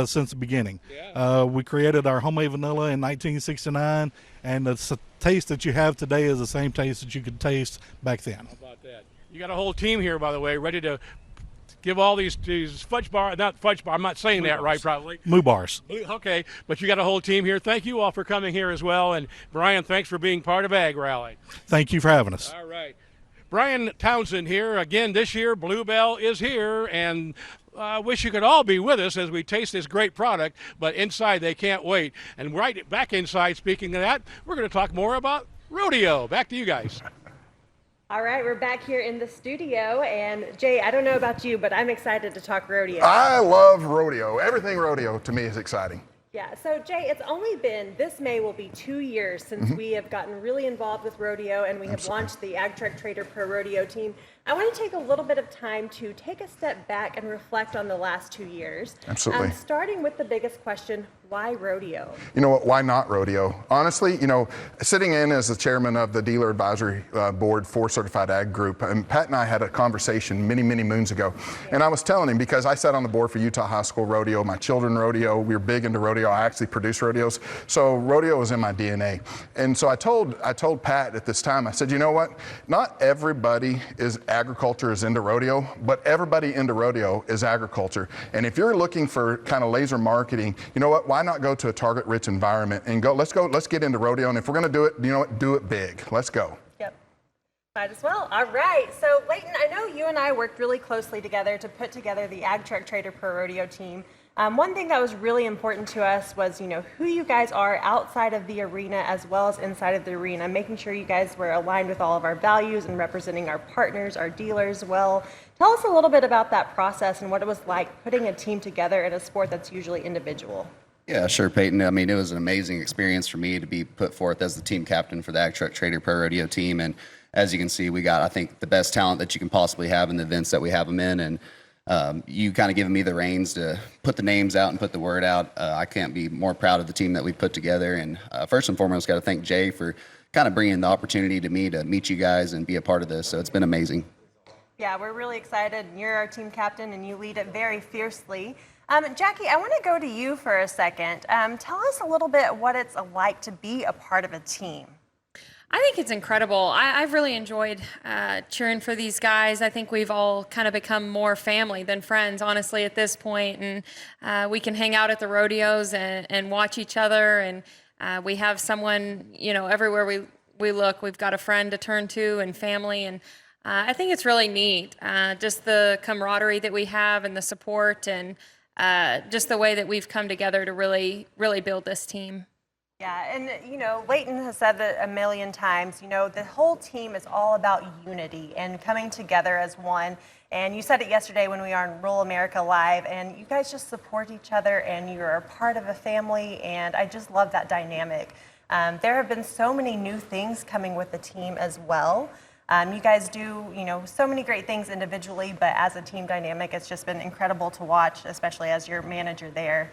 since the beginning. Yeah. We created our homemade vanilla in 1969, and the taste that you have today is the same taste that you could taste back then. How about that? You got a whole team here, by the way, ready to give all these fudge bar, not fudge bar, I'm not saying that right, probably. Moo bars. Okay, but you got a whole team here. Thank you all for coming here as well. And Brian, thanks for being part of AgRally. Thank you for having us. All right. Brian Townsend here. Again, this year, Bluebell is here, and I wish you could all be with us as we taste this great product, but inside they can't wait. And right back inside, speaking of that, we're going to talk more about rodeo. Back to you guys. All right, we're back here in the studio, and Jay, I don't know about you, but I'm excited to talk rodeo. I love rodeo. Everything rodeo to me is exciting. Yeah, so Jay, it's only been, this May will be 2 years since we have gotten really involved with rodeo, and we have launched the AgTruck Trader Pro Rodeo team. I want to take a little bit of time to take a step back and reflect on the last 2 years. Absolutely. Starting with the biggest question, why rodeo? You know what, why not rodeo? Honestly, sitting in as the chairman of the dealer advisory board for Certified Ag Group, and Pat and I had a conversation many, many moons ago. And I was telling him, because I sat on the board for Utah High School Rodeo, my children rodeo, we were big into rodeo. I actually produce rodeos. So rodeo is in my DNA. And so I told Pat at this time, I said, you know what? Not everybody agriculture is into rodeo, but everybody into rodeo is agriculture. And if you're looking for kind of laser marketing, you know what? Why not go to a target-rich environment and let's get into rodeo. And if we're going to do it, you know what? Do it big. Let's go. Yep. Might as well. All right. So, Leighton, I know you and I worked really closely together to put together the AgTruck Trader Pro Rodeo team. One thing that was really important to us was, who you guys are outside of the arena as well as inside of the arena, making sure you guys were aligned with all of our values and representing our partners, our dealers well. Tell us a little bit about that process and what it was like putting a team together in a sport that's usually individual. Yeah, sure, Peyton. I mean, it was an amazing experience for me to be put forth as the team captain for the AgTruck Trader Pro Rodeo team. And as you can see, we got, I think, the best talent that you can possibly have in the events that we have them in. And you kind of giving me the reins to put the names out and put the word out. I can't be more proud of the team that we've put together. And first and foremost, got to thank Jay for kind of bringing the opportunity to me to meet you guys and be a part of this. So it's been amazing. Yeah, we're really excited. You're our team captain, and you lead it very fiercely. Jackie, I want to go to you for a second. Tell us a little bit what it's like to be a part of a team. I think it's incredible. I've really enjoyed cheering for these guys. I think we've all kind of become more family than friends, honestly, at this point. And we can hang out at the rodeos and watch each other. And we have someone, everywhere we look, we've got a friend to turn to and family. And I think it's really neat, just the camaraderie that we have and the support and just the way that we've come together to really, really build this team. Yeah, and Leighton has said that a million times, the whole team is all about unity and coming together as one. And you said it yesterday when we were on Rural America Live, and you guys just support each other and you're a part of a family, and I just love that dynamic. There have been so many new things coming with the team as well. You guys do, so many great things individually, but as a team dynamic, it's just been incredible to watch, especially as your manager there.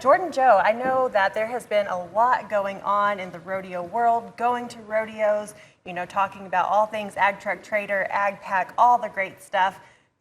Jordan Joe, I know that there has been a lot going on in the rodeo world, going to rodeos, talking about all things AgTruck Trader, AgPack, all the great stuff.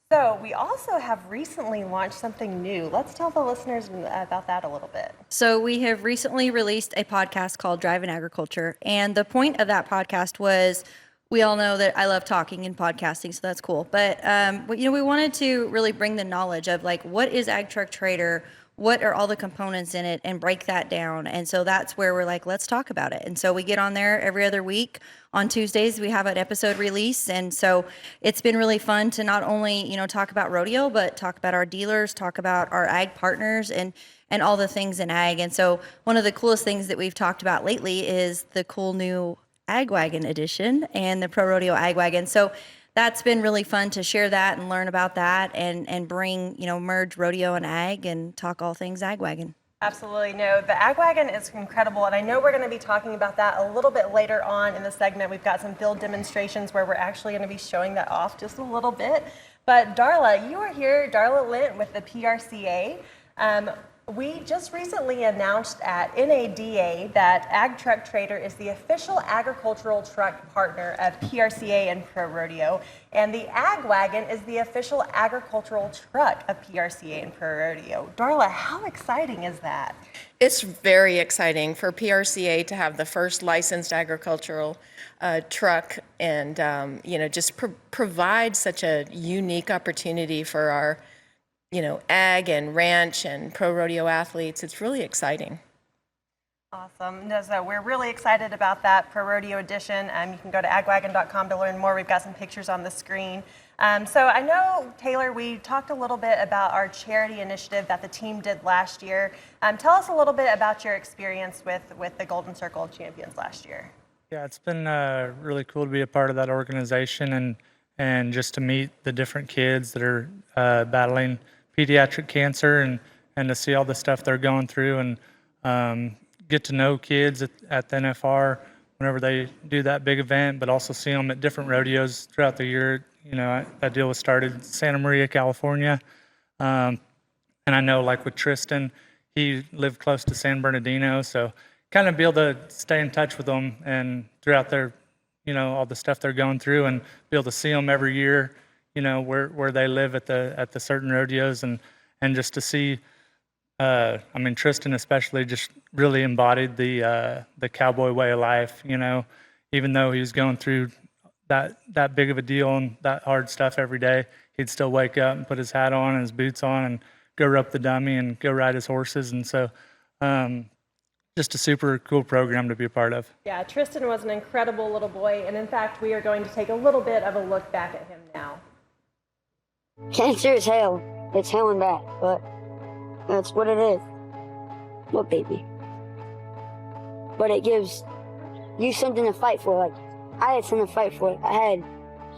So we also have recently launched something new. Let's tell the listeners about that a little bit. So we have recently released a podcast called Driving Agriculture, and the point of that podcast was, we all know that I love talking and podcasting, so that's cool. But we wanted to really bring the knowledge of what is AgTruck Trader, what are all the components in it, and break that down. And so that's where we're like, let's talk about it. And so we get on there every other week. On Tuesdays, we have an episode release. And so it's been really fun to not only, talk about rodeo, but talk about our dealers, talk about our ag partners and all the things in ag. And so one of the coolest things that we've talked about lately is the cool new Ag Wagon edition and the Pro Rodeo Ag Wagon. So that's been really fun to share that and learn about that and bring, merge rodeo and ag and talk all things Ag Wagon. Absolutely. No, the Ag Wagon is incredible, and I know we're going to be talking about that a little bit later on in the segment. We've got some field demonstrations where we're actually going to be showing that off just a little bit. But Darla, you are here, Darla Lint with the PRCA. We just recently announced at NADA that Ag Truck Trader is the official agricultural truck partner of PRCA and Pro Rodeo, and the Ag Wagon is the official agricultural truck of PRCA and Pro Rodeo. Darla, how exciting is that? It's very exciting for PRCA to have the first licensed agricultural truck, and just provide such a unique opportunity for our ag and ranch and pro rodeo athletes. It's really exciting. Awesome. No, so we're really excited about that Pro Rodeo edition. You can go to agwagon.com to learn more. We've got some pictures on the screen. So I know, Taylor, we talked a little bit about our charity initiative that the team did last year. Tell us a little bit about your experience with the Golden Circle Champions last year. Yeah, it's been really cool to be a part of that organization and just to meet the different kids that are battling pediatric cancer and to see all the stuff they're going through and get to know kids at the NFR whenever they do that big event, but also see them at different rodeos throughout the year. That deal was started in Santa Maria, California. And I know, like with Tristan, he lived close to San Bernardino, so kind of be able to stay in touch with them and throughout their, all the stuff they're going through, and be able to see them every year, where they live at the certain rodeos, and just to see, Tristan especially just really embodied the cowboy way of life. Even though he was going through that big of a deal and that hard stuff every day, he'd still wake up and put his hat on and his boots on and go rope the dummy and go ride his horses. And so, just a super cool program to be a part of. Yeah, Tristan was an incredible little boy, and in fact, we are going to take a little bit of a look back at him now. Cancer is hell. It's hell and back, but that's what it is. What, baby? But it gives you something to fight for. Like, I had something to fight for. I had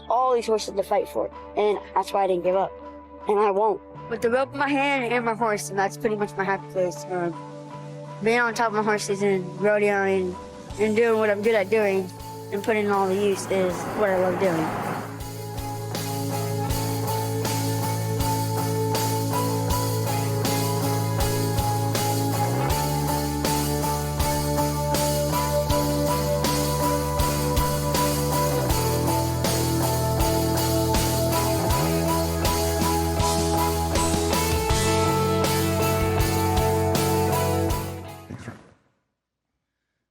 all these horses to fight for, and that's why I didn't give up, and I won't. With the rope in my hand and my horse, and that's pretty much my happy place. Being on top of my horses and rodeoing and doing what I'm good at doing and putting it all to use is what I love doing.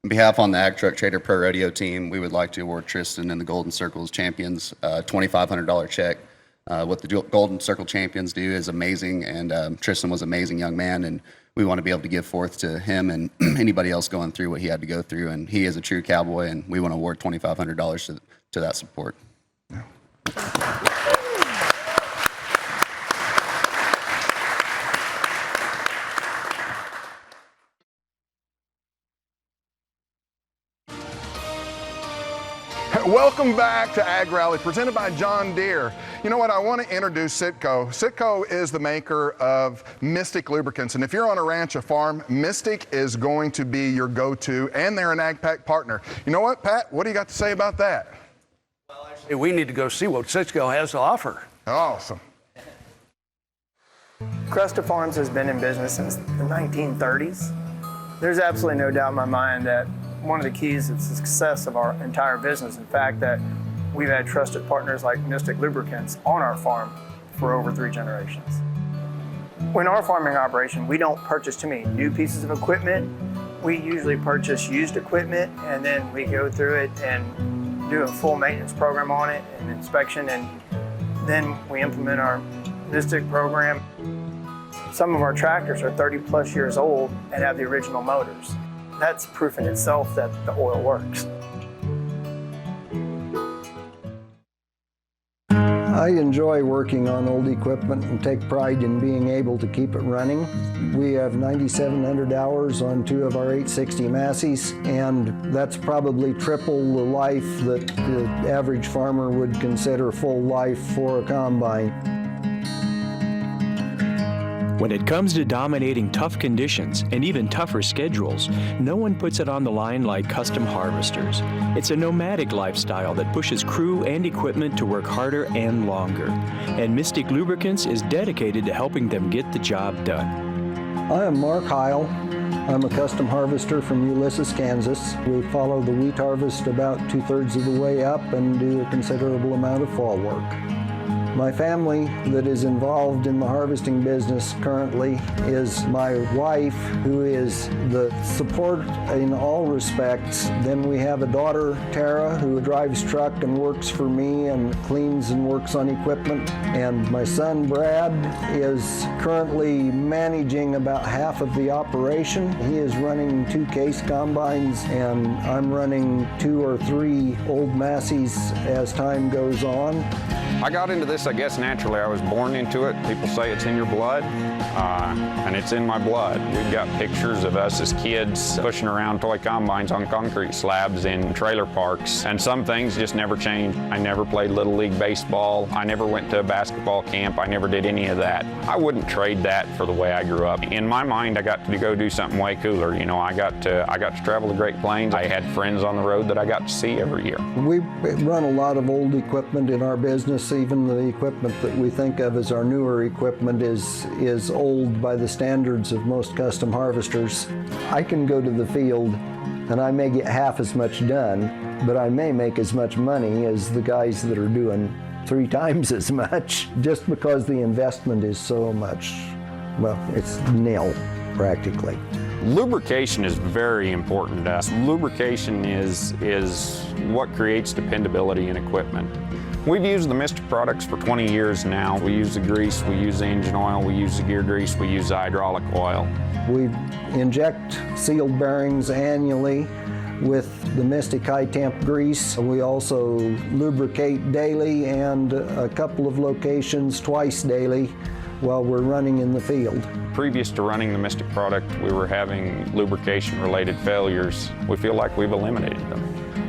On behalf on the Ag Truck Trader Pro Rodeo team, we would like to award Tristan and the Golden Circle's champions a $2,500 check. What the Golden Circle champions do is amazing, and Tristan was an amazing young man, and we want to be able to give forth to him and anybody else going through what he had to go through, and he is a true cowboy, and we want to award $2,500 to that support. Welcome back to AgRally, presented by John Deere. You know what, I want to introduce Citco. Citco is the maker of Mystic lubricants, and if you're on a ranch or farm, Mystic is going to be your go-to, and they're an AgPack partner. You know what, Pat, what do you got to say about that? Well, actually, we need to go see what Citco has to offer. Awesome. Cresta Farms has been in business since the 1930s. There's absolutely no doubt in my mind that one of the keys to the success of our entire business, in fact, that we've had trusted partners like Mystic Lubricants on our farm for over 3 generations. In our farming operation, we don't purchase too many new pieces of equipment. We usually purchase used equipment, and then we go through it and do a full maintenance program on it and inspection, and then we implement our Mystic program. Some of our tractors are 30 plus years old and have the original motors. That's proof in itself that the oil works. I enjoy working on old equipment and take pride in being able to keep it running. We have 9,700 hours on 2 of our 860 Massey's, and that's probably triple the life that the average farmer would consider full life for a combine. When it comes to dominating tough conditions and even tougher schedules, no one puts it on the line like Custom Harvesters. It's a nomadic lifestyle that pushes crew and equipment to work harder and longer. And Mystic Lubricants is dedicated to helping them get the job done. I am Mark Heil. I'm a custom harvester from Ulysses, Kansas. We follow the wheat harvest about 2/3 of the way up and do a considerable amount of fall work. My family that is involved in the harvesting business currently is my wife, who is the support in all respects. Then we have a daughter, Tara, who drives truck and works for me and cleans and works on equipment. And my son, Brad, is currently managing about half of the operation. He is running 2 case combines, and I'm running 2 or 3 old Massey's as time goes on. I got into this, I guess, naturally. I was born into it. People say it's in your blood, and it's in my blood. We've got pictures of us as kids pushing around toy combines on concrete slabs in trailer parks, and some things just never changed. I never played Little League baseball. I never went to a basketball camp. I never did any of that. I wouldn't trade that for the way I grew up. In my mind, I got to go do something way cooler. You know, I got to travel the Great Plains. I had friends on the road that I got to see every year. We run a lot of old equipment in our business. Even the equipment that we think of as our newer equipment is old by the standards of most custom harvesters. I can go to the field and I may get half as much done, but I may make as much money as the guys that are doing 3 times as much, just because the investment is so much, well, it's nil practically. Lubrication is very important to us. Lubrication is what creates dependability in equipment. We've used the Mystic products for 20 years now. We use the grease, we use the engine oil, we use the gear grease, we use the hydraulic oil. We inject sealed bearings annually with the Mystic high temp grease. We also lubricate daily, and a couple of locations twice daily while we're running in the field. Previous to running the Mystic product, we were having lubrication-related failures. We feel like we've eliminated them.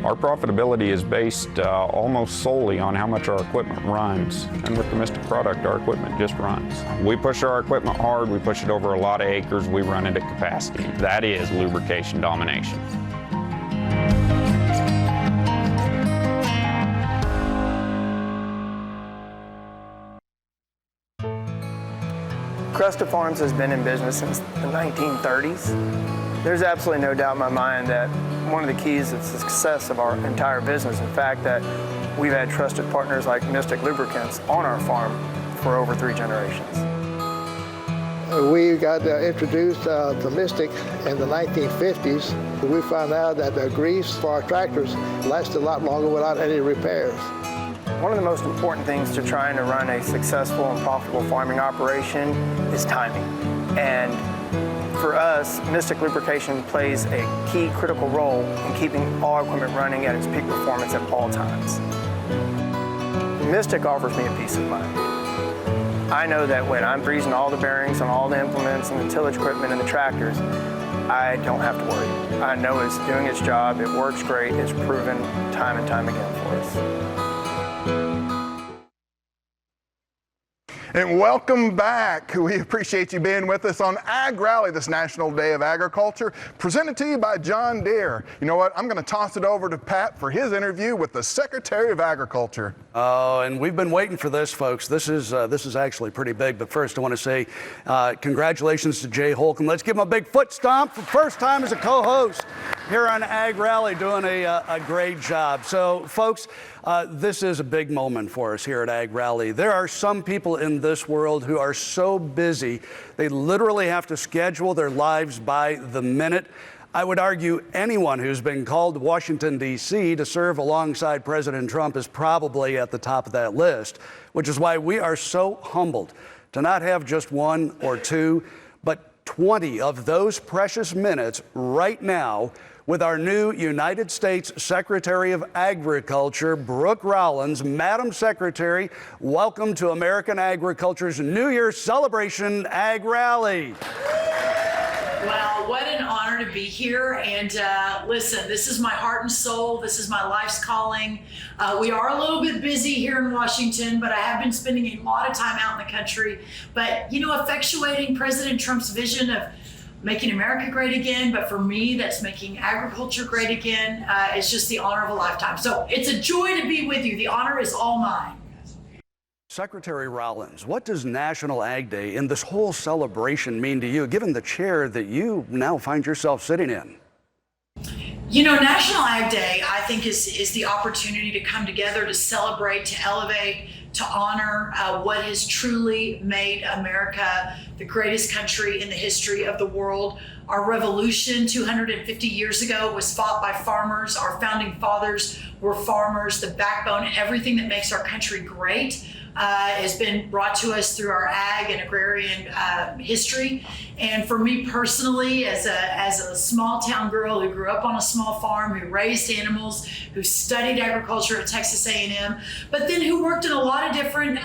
Our profitability is based almost solely on how much our equipment runs. And with the Mystic product, our equipment just runs. We push our equipment hard, we push it over a lot of acres, we run it at capacity. That is lubrication domination. Crusta Farms has been in business since the 1930s. There's absolutely no doubt in my mind that one of the keys to the success of our entire business, in fact, that we've had trusted partners like Mystic Lubricants on our farm for over 3 generations. We got introduced to Mystic in the 1950s. We found out that the grease for our tractors lasted a lot longer without any repairs. One of the most important things to trying to run a successful and profitable farming operation is timing. And for us, Mystic Lubrication plays a key critical role in keeping all our equipment running at its peak performance at all times. Mystic offers me a peace of mind. I know that when I'm freezing all the bearings on all the implements and the tillage equipment and the tractors, I don't have to worry. I know it's doing its job, it works great, it's proven time and time again for us. And welcome back. We appreciate you being with us on AgRally, this National Day of Agriculture, presented to you by John Deere. You know what? I'm going to toss it over to Pat for his interview with the Secretary of Agriculture. Oh, and we've been waiting for this, folks. This is actually pretty big. But first, I want to say congratulations to Jay Holcomb. Let's give him a big foot stomp for first time as a co-host here on AgRally, doing a great job. So, folks, this is a big moment for us here at AgRally. There are some people in this world who are so busy, they literally have to schedule their lives by the minute. I would argue anyone who's been called to Washington, D.C. to serve alongside President Trump is probably at the top of that list, which is why we are so humbled to not have just 1 or 2, but 20 of those precious minutes right now with our new United States Secretary of Agriculture, Brooke Rollins. Madam Secretary, welcome to American Agriculture's New Year's celebration, AgRally. Wow, what an honor to be here. And listen, this is my heart and soul. This is my life's calling. We are a little bit busy here in Washington, but I have been spending a lot of time out in the country. But, you know, effectuating President Trump's vision of making America great again, but for me, that's making agriculture great again. It's just the honor of a lifetime. So it's a joy to be with you. The honor is all mine. Secretary Rollins, what does National Ag Day and this whole celebration mean to you, given the chair that you now find yourself sitting in? You know, National Ag Day, I think, is the opportunity to come together, to celebrate, to elevate, to honor what has truly made America the greatest country in the history of the world. Our revolution 250 years ago was fought by farmers. Our founding fathers were farmers. The backbone, everything that makes our country great has been brought to us through our ag and agrarian history. And for me personally, as a small town girl who grew up on a small farm, who raised animals, who studied agriculture at Texas A&M, but then who worked in a lot of different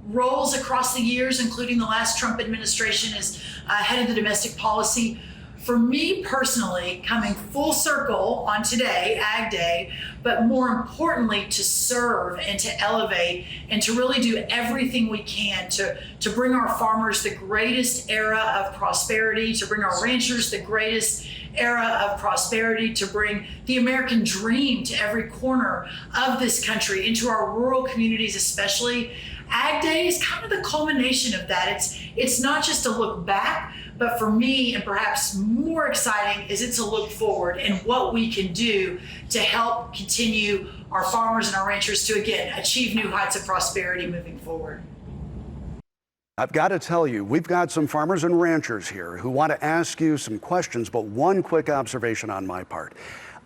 roles across the years, including the last Trump administration as head of the domestic policy. For me personally, coming full circle on today, Ag Day, but more importantly, to serve and to elevate and to really do everything we can to bring our farmers the greatest era of prosperity, to bring our ranchers the greatest era of prosperity, to bring the American dream to every corner of this country, into our rural communities especially. Ag Day is kind of the culmination of that. It's not just a look back, but for me, and perhaps more exciting, is it's a look forward and what we can do to help continue our farmers and our ranchers to, again, achieve new heights of prosperity moving forward. I've got to tell you, we've got some farmers and ranchers here who want to ask you some questions, but one quick observation on my part.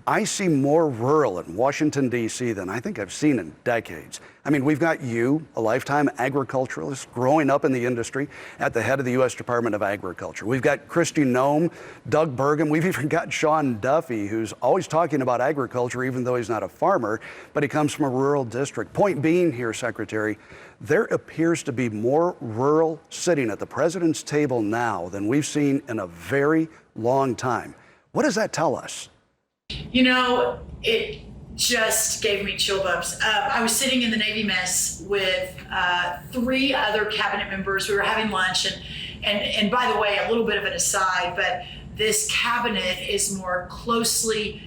I see more rural in Washington, D.C. than I think I've seen in decades. I mean, we've got you, a lifetime agriculturalist, growing up in the industry at the head of the U.S. Department of Agriculture. We've got Kristi Noem, Doug Burgum. We've even got Sean Duffy, who's always talking about agriculture, even though he's not a farmer, but he comes from a rural district. Point being here, Secretary, there appears to be more rural sitting at the president's table now than we've seen in a very long time. What does that tell us? You know, it just gave me chill bumps. I was sitting in the Navy mess with 3 other cabinet members. We were having lunch, and by the way, a little bit of an aside, but this cabinet is more closely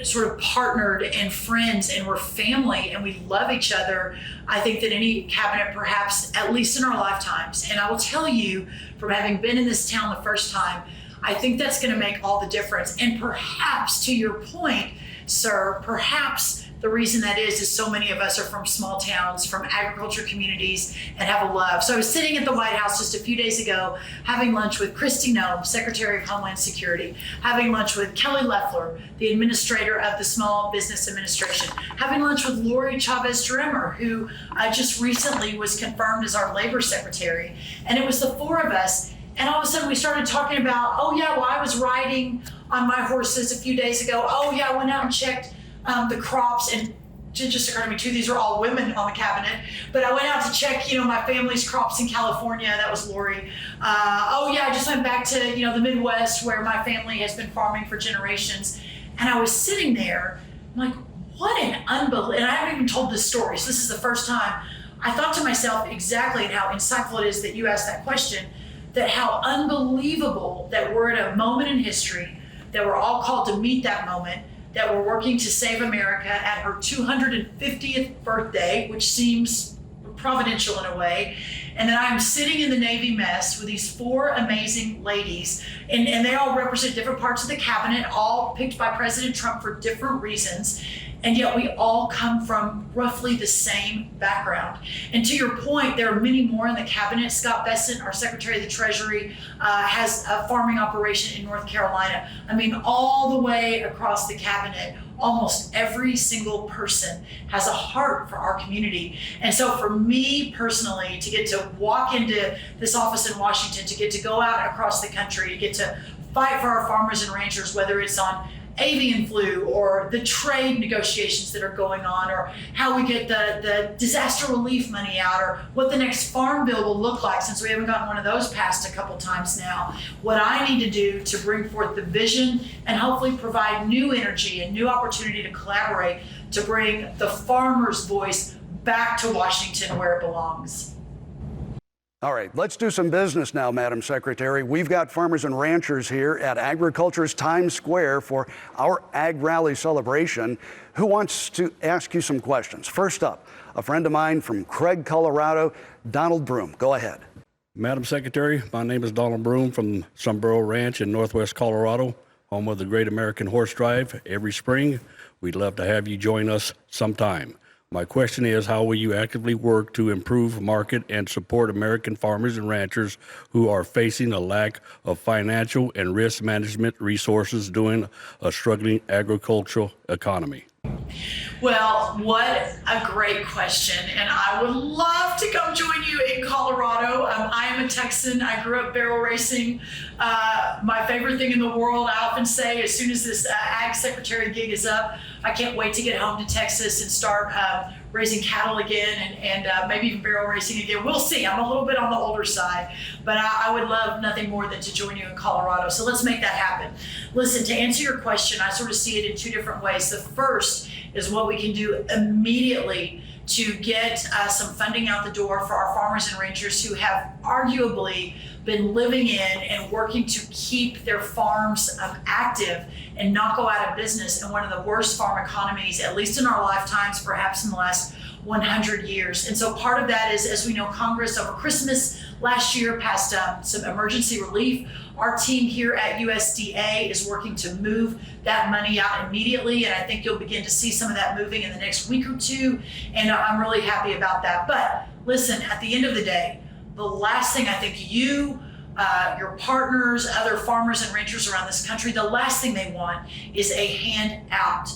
sort of partnered and friends, and we're family, and we love each other, I think, than any cabinet perhaps, at least in our lifetimes. And I will tell you, from having been in this town the first time, I think that's going to make all the difference. And perhaps, to your point, sir, perhaps the reason that is so many of us are from small towns, from agriculture communities, and have a love. So I was sitting at the White House just a few days ago, having lunch with Kristi Noem, Secretary of Homeland Security, having lunch with Kelly Loeffler, the administrator of the Small Business Administration, having lunch with Lori Chavez-Drimmer, who just recently was confirmed as our labor secretary. And it was the 4 of us. And all of a sudden we started talking about, oh yeah, well, I was riding on my horses a few days ago. Oh yeah, I went out and checked the crops, and it just occurred to me too, these are all women on the cabinet, but I went out to check, you know, my family's crops in California. That was Lori. Oh yeah, I just went back to, you know, the Midwest where my family has been farming for generations. And I was sitting there, I'm like, what an unbelievable, and I haven't even told this story, so this is the first time. I thought to myself exactly how insightful it is that you asked that question, that how unbelievable that we're at a moment in history, that we're all called to meet that moment, that we're working to save America at her 250th birthday, which seems providential in a way, and that I'm sitting in the Navy mess with these 4 amazing ladies, and they all represent different parts of the cabinet, all picked by President Trump for different reasons. and yet we all come from roughly the same background. And to your point, there are many more in the cabinet. Scott Bessent, our Secretary of the Treasury, has a farming operation in North Carolina. I mean, all the way across the cabinet, almost every single person has a heart for our community. And so for me personally, to get to walk into this office in Washington, to get to go out across the country, to get to fight for our farmers and ranchers, whether it's on avian flu or the trade negotiations that are going on, or how we get the disaster relief money out, or what the next farm bill will look like, since we haven't gotten one of those passed a couple times now. What I need to do to bring forth the vision and hopefully provide new energy and new opportunity to collaborate to bring the farmer's voice back to Washington where it belongs. All right, let's do some business now, Madam Secretary. We've got farmers and ranchers here at Agriculture's Times Square for our AgRally celebration. Who wants to ask you some questions? First up, a friend of mine from Craig, Colorado, Donald Broom. Go ahead. Madam Secretary, my name is Donald Broom from Sombrero Ranch in northwest Colorado, home of the Great American Horse Drive every spring. We'd love to have you join us sometime. My question is, how will you actively work to improve, market, and support American farmers and ranchers who are facing a lack of financial and risk management resources during a struggling agricultural economy? Well, what a great question. And I would love to come join you in Colorado. I am a Texan. I grew up barrel racing. My favorite thing in the world, I often say, as soon as this Ag Secretary gig is up, I can't wait to get home to Texas and start raising cattle again and maybe even barrel racing again. We'll see. I'm a little bit on the older side, but I would love nothing more than to join you in Colorado. So let's make that happen. Listen, to answer your question, I sort of see it in two different ways. The first is what we can do immediately to get some funding out the door for our farmers and ranchers who have arguably been living in and working to keep their farms active and not go out of business in one of the worst farm economies, at least in our lifetimes, perhaps in the last 100 years. And so part of that is, as we know, Congress over Christmas last year passed some emergency relief. Our team here at USDA is working to move that money out immediately, and I think you'll begin to see some of that moving in the next week or two, and I'm really happy about that. But listen, at the end of the day, the last thing I think you, your partners, other farmers and ranchers around this country, the last thing they want is a hand out.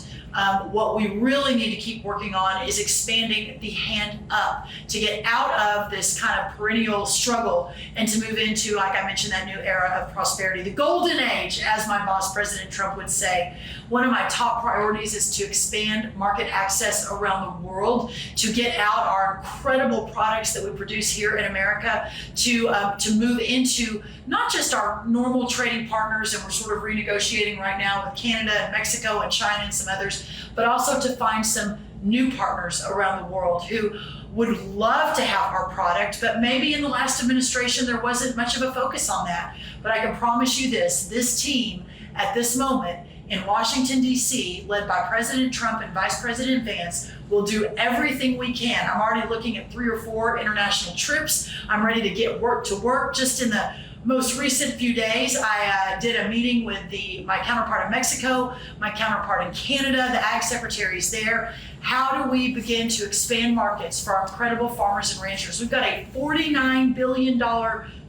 What we really need to keep working on is expanding the hand up to get out of this kind of perennial struggle and to move into, like I mentioned, that new era of prosperity, the golden age, as my boss, President Trump, would say. One of my top priorities is to expand market access around the world, to get out our incredible products that we produce here in America, to move into not just our normal trading partners, and we're sort of renegotiating right now with Canada and Mexico and China and some others, but also to find some new partners around the world who would love to have our product, but maybe in the last administration there wasn't much of a focus on that. But I can promise you this team at this moment in Washington, D.C., led by President Trump and Vice President Vance, will do everything we can. I'm already looking at 3 or 4 international trips. I'm ready to get work to work. Just in the most recent few days, I did a meeting with my counterpart in Mexico, my counterpart in Canada, the Ag Secretaries there. How do we begin to expand markets for our incredible farmers and ranchers? We've got a $49 billion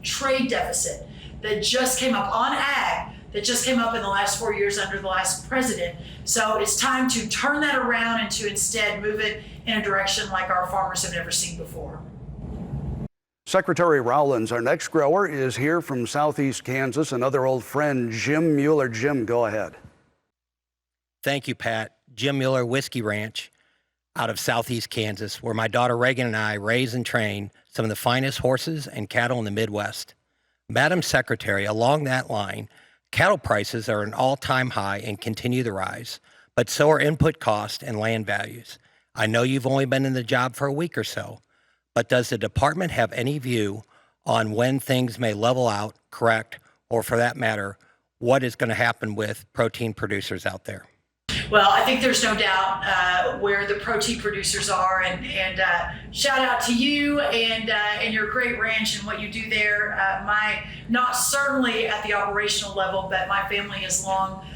trade deficit that just came up on ag, that just came up in the last 4 years under the last president. So it's time to turn that around and to instead move it in a direction like our farmers have never seen before. Secretary Rowlands, our next grower, is here from southeast Kansas, another old friend, Jim Mueller. Jim, go ahead. Thank you, Pat. Jim Mueller Whiskey Ranch out of southeast Kansas, where my daughter Reagan and I raise and train some of the finest horses and cattle in the Midwest. Madam Secretary, along that line, cattle prices are an all-time high and continue to rise, but so are input costs and land values. I know you've only been in the job for a week or so, but does the department have any view on when things may level out, correct, or for that matter, what is going to happen with protein producers out there? Well, I think there's no doubt where the protein producers are, and shout out to you and your great ranch and what you do there. Not certainly at the operational level, but my family has long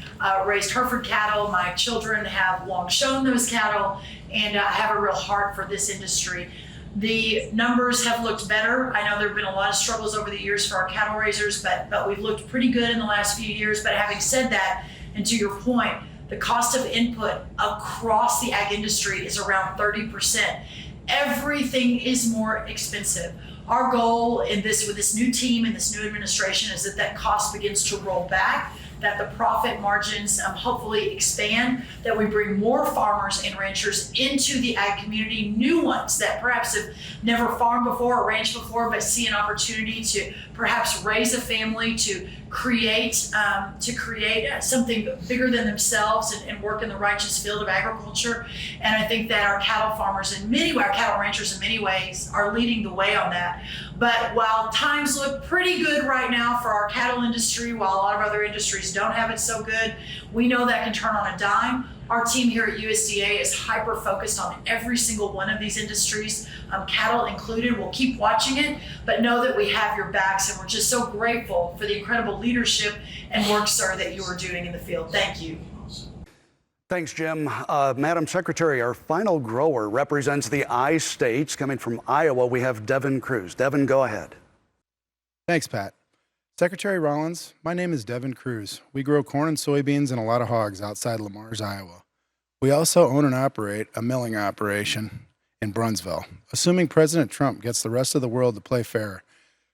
raised Hereford cattle. My children have long shown those cattle, and I have a real heart for this industry. The numbers have looked better. I know there have been a lot of struggles over the years for our cattle raisers, but we've looked pretty good in the last few years. But having said that, and to your point, the cost of input across the ag industry is around 30%. Everything is more expensive. Our goal with this new team and this new administration is that cost begins to roll back, that the profit margins hopefully expand, that we bring more farmers and ranchers into the ag community, new ones that perhaps have never farmed before or ranched before, but see an opportunity to perhaps raise a family, to create something bigger than themselves and work in the righteous field of agriculture. And I think that our cattle farmers our cattle ranchers in many ways are leading the way on that. But while times look pretty good right now for our cattle industry, while a lot of other industries don't have it so good, we know that can turn on a dime. Our team here at USDA is hyper focused on every single one of these industries, cattle included. We'll keep watching it, but know that we have your backs, and we're just so grateful for the incredible leadership and work, sir, that you are doing in the field. Thank you. Thanks, Jim. Madam Secretary, our final grower represents the I states. Coming from Iowa, we have Devin Cruz. Devin, go ahead. Thanks, Pat. Secretary Rollins, my name is Devin Cruz. We grow corn and soybeans and a lot of hogs outside Lamar's, Iowa. We also own and operate a milling operation in Brunsville. Assuming President Trump gets the rest of the world to play fair,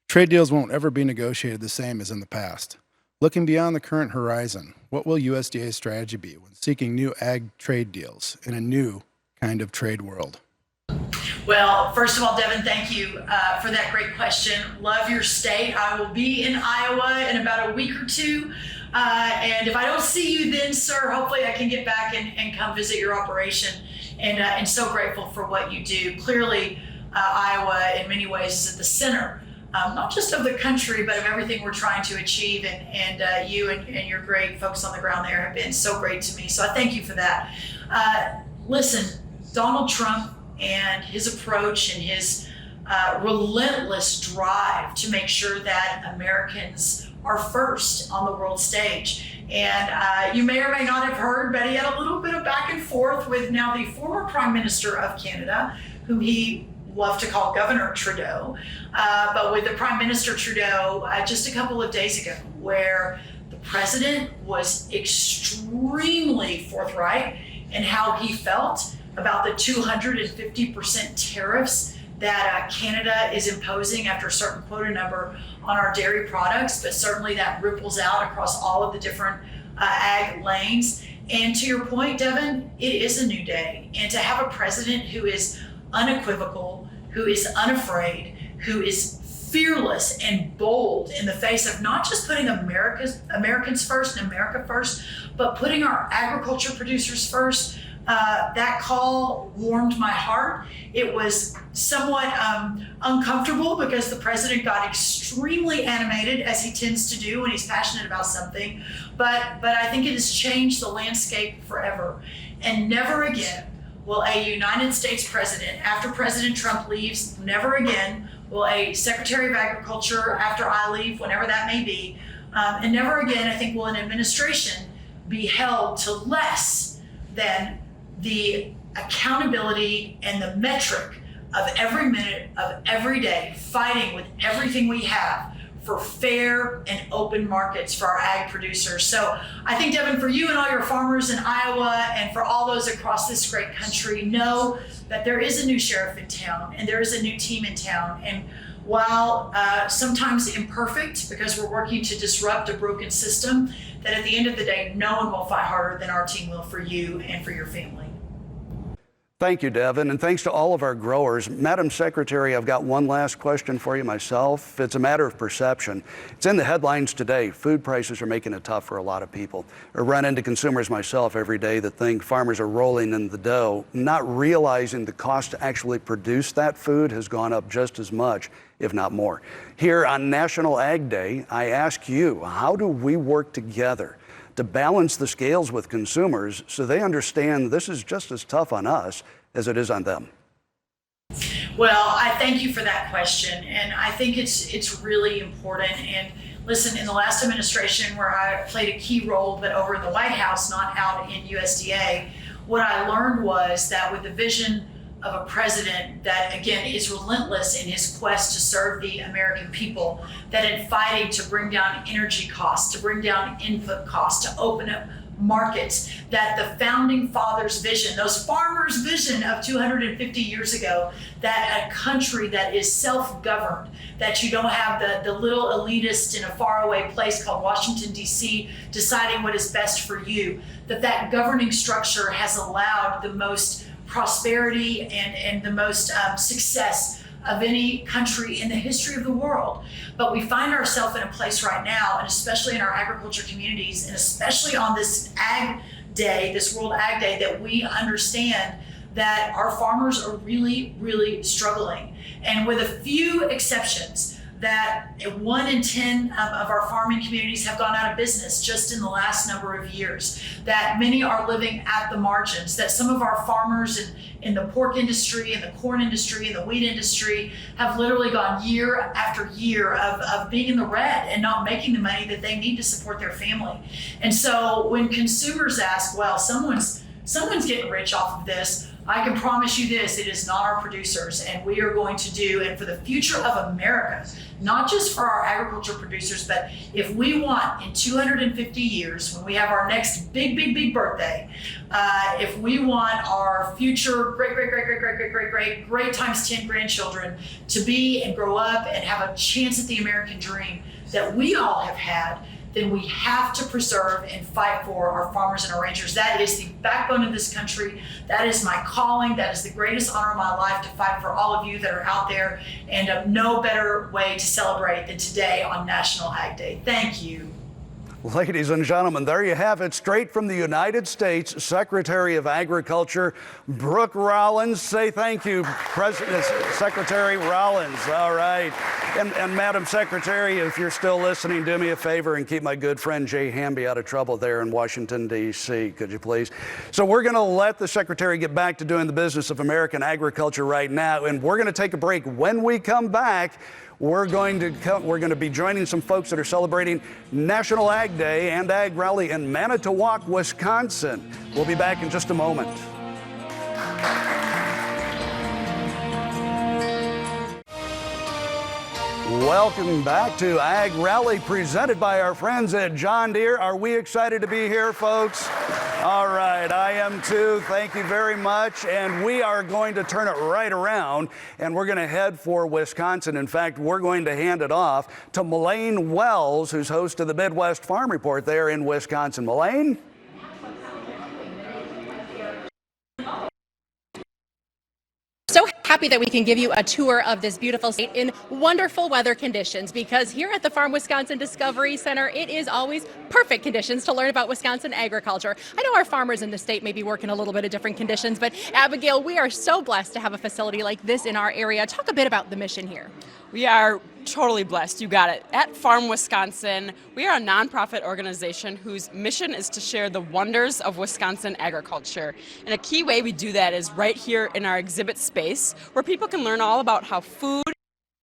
trade deals won't ever be negotiated the same as in the past. Looking beyond the current horizon, what will USDA's strategy be when seeking new ag trade deals in a new kind of trade world? Well, first of all, Devin, thank you for that great question. Love your state. I will be in Iowa in about a week or two. And if I don't see you then, sir, hopefully I can get back and come visit your operation. And so grateful for what you do. Clearly, Iowa in many ways is at the center, not just of the country, but of everything we're trying to achieve. And you and your great folks on the ground there have been so great to me. So I thank you for that. Listen, Donald Trump and his approach and his relentless drive to make sure that Americans are first on the world stage. And you may or may not have heard, but he had a little bit of back and forth with now the former Prime Minister of Canada, whom he loved to call Governor Trudeau, but with the Prime Minister Trudeau just a couple of days ago, where the president was extremely forthright in how he felt about the 250% tariffs that Canada is imposing after a certain quota number on our dairy products, but certainly that ripples out across all of the different ag lanes. And to your point, Devin, it is a new day. And to have a president who is unequivocal, who is unafraid, who is fearless and bold in the face of not just putting Americans first and America first, but putting our agriculture producers first, that call warmed my heart. It was somewhat uncomfortable because the president got extremely animated, as he tends to do when he's passionate about something. But I think it has changed the landscape forever. And never again will a United States president, after President Trump leaves, never again will a Secretary of Agriculture after I leave, whenever that may be, and never again, I think, will an administration be held to less than the accountability and the metric of every minute of every day, fighting with everything we have for fair and open markets for our ag producers. So I think, Devin, for you and all your farmers in Iowa and for all those across this great country, know that there is a new sheriff in town and there is a new team in town. And while sometimes imperfect, because we're working to disrupt a broken system, that at the end of the day, no one will fight harder than our team will for you and for your family. Thank you, Devin, and thanks to all of our growers. Madam Secretary, I've got one last question for you myself. It's a matter of perception. It's in the headlines today. Food prices are making it tough for a lot of people. I run into consumers myself every day that think farmers are rolling in the dough, not realizing the cost to actually produce that food has gone up just as much, if not more. Here on National Ag Day, I ask you, how do we work together to balance the scales with consumers so they understand this is just as tough on us as it is on them? Well, I thank you for that question, and I think it's really important. And listen, in the last administration where I played a key role, but over in the White House, not out in USDA, what I learned was that with the vision of a president that, again, is relentless in his quest to serve the American people, that in fighting to bring down energy costs, to bring down input costs, to open up markets, that the founding fathers' vision, those farmers' vision of 250 years ago, that a country that is self-governed, that you don't have the little elitist in a faraway place called Washington, D.C. deciding what is best for you, that governing structure has allowed the most prosperity and the most success of any country in the history of the world. But we find ourselves in a place right now, and especially in our agriculture communities, and especially on this Ag Day, this World Ag Day, that we understand that our farmers are really, really struggling. And with a few exceptions, that 1 in 10 of our farming communities have gone out of business just in the last number of years, that many are living at the margins, that some of our farmers in the pork industry, in the corn industry, in the wheat industry have literally gone year after year of being in the red and not making the money that they need to support their family. And so when consumers ask, well, someone's getting rich off of this, I can promise you this, it is not our producers, and we are going to do, and for the future of America, not just for our agriculture producers, but if we want in 250 years, when we have our next big birthday, if we want our future great times 10 grandchildren to be and grow up and have a chance at the American dream that we all have had, then we have to preserve and fight for our farmers and our ranchers. That is the backbone of this country. That is my calling. That is the greatest honor of my life, to fight for all of you that are out there. And no better way to celebrate than today on National Ag Day. Thank you. Ladies and gentlemen, there you have it, straight from the United States Secretary of Agriculture, Brooke Rollins. Say thank you, Secretary Rollins. All right. And Madam Secretary, if you're still listening, do me a favor and keep my good friend Jay Hamby out of trouble there in Washington, D.C., could you please? So we're going to let the Secretary get back to doing the business of American agriculture right now, and we're going to take a break. When we come back, we're going to be joining some folks that are celebrating National Ag Day and AgRally in Manitowoc, Wisconsin. We'll be back in just a moment. Welcome back to AgRally, presented by our friends at John Deere. Are we excited to be here, folks? All right, I am too. Thank you very much. And we are going to turn it right around, and we're going to head for Wisconsin. In fact, we're going to hand it off to Melaine Wells, who's host of the Midwest Farm Report there in Wisconsin. Melaine? So happy that we can give you a tour of this beautiful state in wonderful weather conditions, because here at the Farm Wisconsin Discovery Center, it is always perfect conditions to learn about Wisconsin agriculture. I know our farmers in the state may be working a little bit of different conditions, but Abigail, we are so blessed to have a facility like this in our area. Talk a bit about the mission here. We are totally blessed. You got it. At Farm Wisconsin, we are a nonprofit organization whose mission is to share the wonders of Wisconsin agriculture. And a key way we do that is right here in our exhibit space, where people can learn all about how food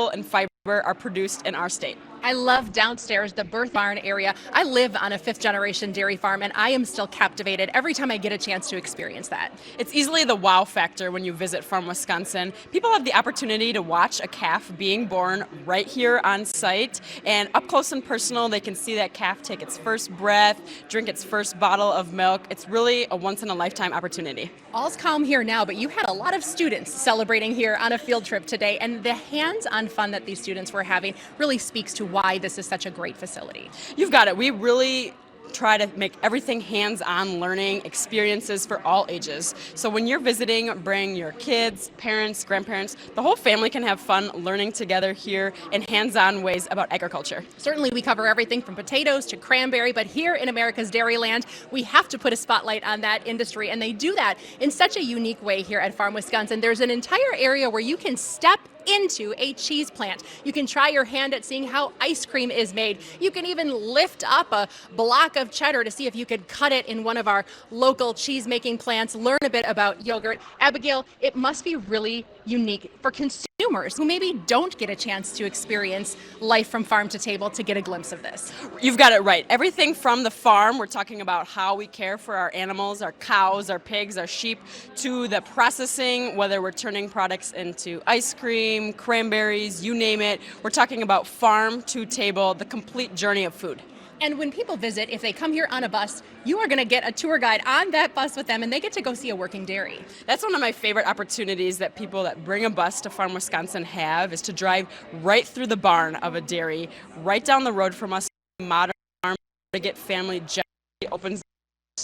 and fiber are produced in our state. I love downstairs, the birth barn area. I live on a 5th-generation dairy farm, and I am still captivated every time I get a chance to experience that. It's easily the wow factor when you visit Farm Wisconsin. People have the opportunity to watch a calf being born right here on site, and up close and personal, they can see that calf take its first breath, drink its first bottle of milk. It's really a once-in-a-lifetime opportunity. All's calm here now, but you had a lot of students celebrating here on a field trip today, and the hands-on fun that these students were having really speaks to why this is such a great facility. You've got it. We really try to make everything hands-on learning experiences for all ages. So when you're visiting, bring your kids, parents, grandparents. The whole family can have fun learning together here in hands-on ways about agriculture. Certainly we cover everything from potatoes to cranberry, but here in America's Dairyland, we have to put a spotlight on that industry, and they do that in such a unique way here at Farm Wisconsin. There's an entire area where you can step into a cheese plant. You can try your hand at seeing how ice cream is made. You can even lift up a block of cheddar to see if you could cut it in one of our local cheese making plants, learn a bit about yogurt. Abigail, it must be really unique for consumers who maybe don't get a chance to experience life from farm to table to get a glimpse of this. You've got it right. Everything from the farm, we're talking about how we care for our animals, our cows, our pigs, our sheep, to the processing, whether we're turning products into ice cream, cranberries, you name it. We're talking about farm to table, the complete journey of food. And when people visit, if they come here on a bus, you are going to get a tour guide on that bus with them, and they get to go see a working dairy. That's one of my favorite opportunities that people that bring a bus to Farm Wisconsin have, is to drive right through the barn of a dairy, right down the road from us, modern farm, to get family generally opens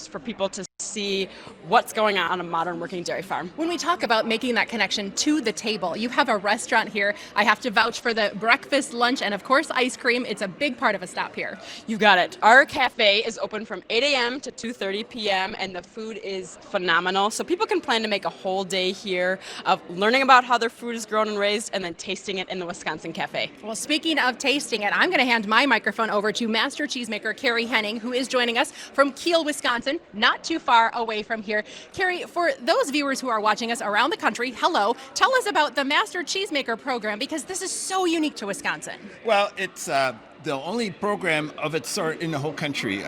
for people to see what's going on a modern working dairy farm. When we talk about making that connection to the table, you have a restaurant here. I have to vouch for the breakfast, lunch, and of course ice cream. It's a big part of a stop here. You got it. Our cafe is open from 8 a.m. to 2:30 p.m. and the food is phenomenal. So people can plan to make a whole day here of learning about how their food is grown and raised and then tasting it in the Wisconsin Cafe. Well, speaking of tasting it, I'm going to hand my microphone over to Master Cheesemaker Carrie Henning, who is joining us from Kiel, Wisconsin, not too far away from here. Carrie, for those viewers who are watching us around the country, hello, tell us about the Master Cheesemaker program, because this is so unique to Wisconsin. Well, it's the only program of its sort in the whole country.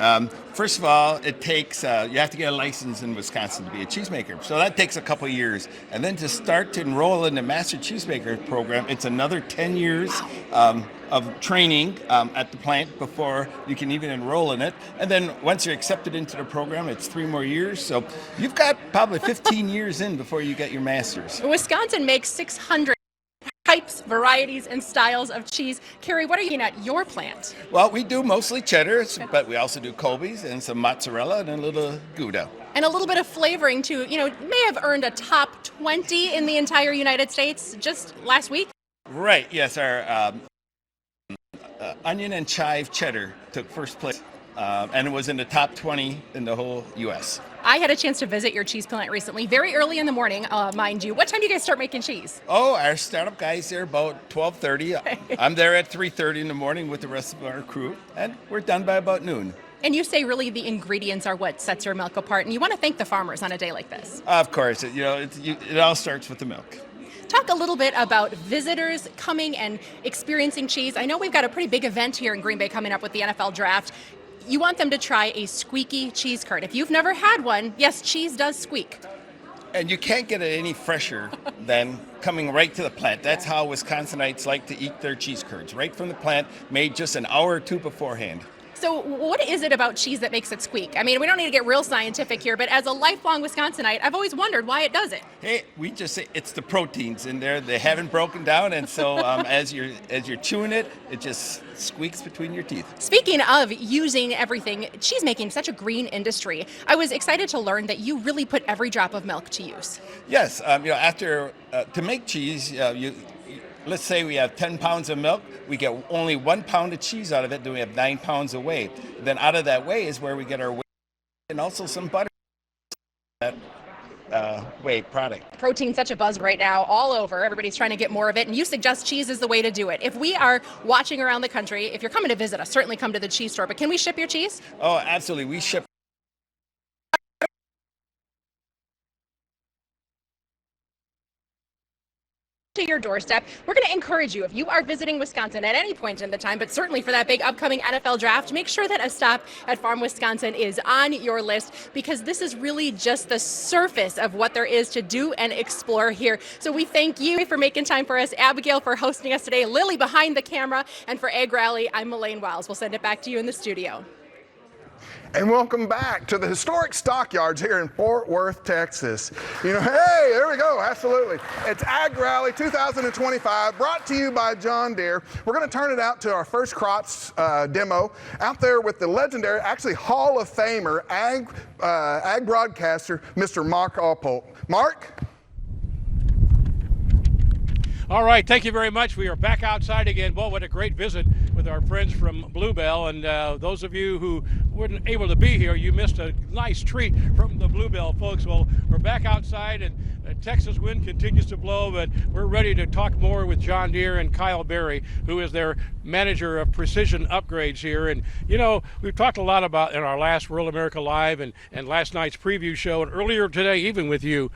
First of all, it takes, you have to get a license in Wisconsin to be a cheesemaker. So that takes a couple of years. And then to start to enroll in the Master Cheesemaker program, it's another 10 years of training at the plant before you can even enroll in it. And then once you're accepted into the program, it's 3 more years. So you've got probably 15 years in before you get your master's. Wisconsin makes 600 types, varieties, and styles of cheese. Carrie, what are you eating at your plant? Well, we do mostly cheddar, but we also do Colby's and some mozzarella and a little Gouda. And a little bit of flavoring too. You know, may have earned a top 20 in the entire United States just last week. Right, yes, our onion and chive cheddar took first place, and it was in the top 20 in the whole U.S. I had a chance to visit your cheese plant recently, very early in the morning, mind you. What time do you guys start making cheese? Oh, our startup guy's there about 12:30. I'm there at 3:30 in the morning with the rest of our crew, and we're done by about noon. And you say really the ingredients are what sets your milk apart, and you want to thank the farmers on a day like this. Of course, it all starts with the milk. Talk a little bit about visitors coming and experiencing cheese. I know we've got a pretty big event here in Green Bay coming up with the NFL draft. You want them to try a squeaky cheese curd. If you've never had one, yes, cheese does squeak. And you can't get it any fresher than coming right to the plant. That's how Wisconsinites like to eat their cheese curds, right from the plant, made just an hour or two beforehand. So what is it about cheese that makes it squeak? I mean, we don't need to get real scientific here, but as a lifelong Wisconsinite, I've always wondered why it does it. Hey, we just say it's the proteins in there. They haven't broken down, and so as you're chewing it, it just squeaks between your teeth. Speaking of using everything, cheese making is such a green industry. I was excited to learn that you really put every drop of milk to use. Yes, after to make cheese, let's say we have 10 pounds of milk, we get only 1 pound of cheese out of it, then we have 9 pounds of whey. Then out of that whey is where we get our whey and also some butter. That whey product. Protein's such a buzz right now, all over. Everybody's trying to get more of it, and you suggest cheese is the way to do it. If we are watching around the country, if you're coming to visit us, certainly come to the cheese store, but can we ship your cheese? Oh, absolutely. We ship to your doorstep. We're going to encourage you, if you are visiting Wisconsin at any point in the time, but certainly for that big upcoming NFL draft, make sure that a stop at Farm Wisconsin is on your list, because this is really just the surface of what there is to do and explore here. So we thank you for making time for us, Abigail for hosting us today, Lily behind the camera, and for AgRally, I'm Elaine Wiles. We'll send it back to you in the studio. And welcome back to the historic stockyards here in Fort Worth, Texas. Hey, there we go, absolutely. It's AgRally 2025, brought to you by John Deere. We're going to turn it out to our first crops demo out there with the legendary, actually Hall of Famer, ag broadcaster, Mr. Mark Alpolt. Mark? All right, thank you very much. We are back outside again. Well, what a great visit with our friends from Bluebell, and those of you who weren't able to be here, you missed a nice treat from the Bluebell folks. Well, we're back outside, and Texas wind continues to blow, but we're ready to talk more with John Deere and Kyle Berry, who is their manager of precision upgrades here. And we've talked a lot about in our last Rural America Live and last night's preview show, and earlier today even with you,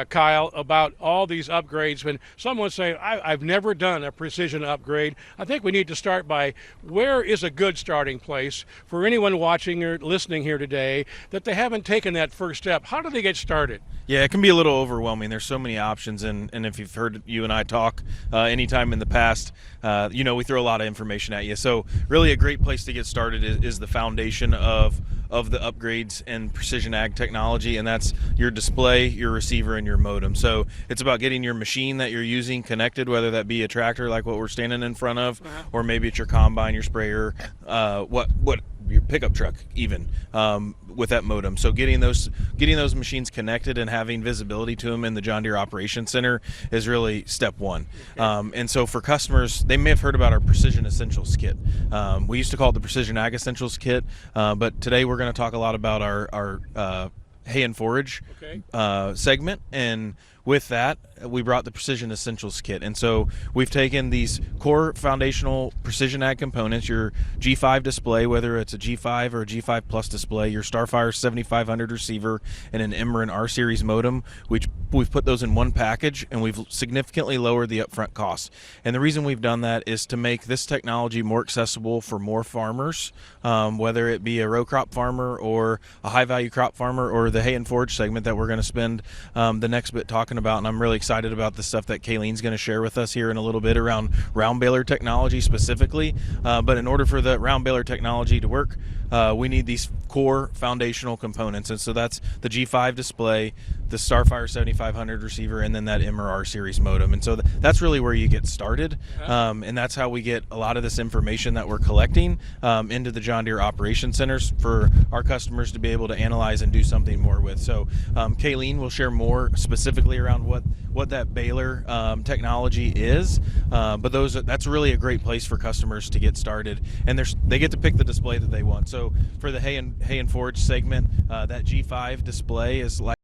Kyle, about all these upgrades. When someone's saying, I've never done a precision upgrade, I think we need to start by where is a good starting place for anyone watching or listening here today that they haven't taken that first step. How do they get started? Yeah, it can be a little overwhelming. There's so many options, and if you've heard you and I talk anytime in the past, we throw a lot of information at you. So really a great place to get started is the foundation of the upgrades and precision ag technology, and that's your display, your receiver, and your modem. So it's about getting your machine that you're using connected, whether that be a tractor like what we're standing in front of, or maybe it's your combine, your sprayer, your pickup truck even, with that modem. So getting those machines connected and having visibility to them in the John Deere Operations Center is really step one. And so for customers, they may have heard about our Precision Essentials Kit. We used to call it the Precision Ag Essentials Kit, but today we're going to talk a lot about our hay and forage segment, and with that we brought the Precision Essentials Kit. And so we've taken these core foundational precision ag components, your G5 display, whether it's a G5 or a G5 Plus display, your Starfire 7500 receiver, and an Emeren R Series modem, which we've put those in one package, and we've significantly lowered the upfront costs. And the reason we've done that is to make this technology more accessible for more farmers, whether it be a row crop farmer or a high value crop farmer or the hay and forage segment that we're going to spend the next bit talking about. And I'm really excited about the stuff that Kayleen's going to share with us here in a little bit around round baler technology specifically. But in order for the round baler technology to work, we need these core foundational components. And so that's the G5 display, the Starfire 7500 receiver, and then that Emeren R Series modem. And so that's really where you get started. And that's how we get a lot of this information that we're collecting into the John Deere Operations Centers for our customers to be able to analyze and do something more with. So Kayleen will share more specifically around what that baler technology is, but that's really a great place for customers to get started, and they get to pick the display that they want. So for the hay and forage segment, that G5 display is like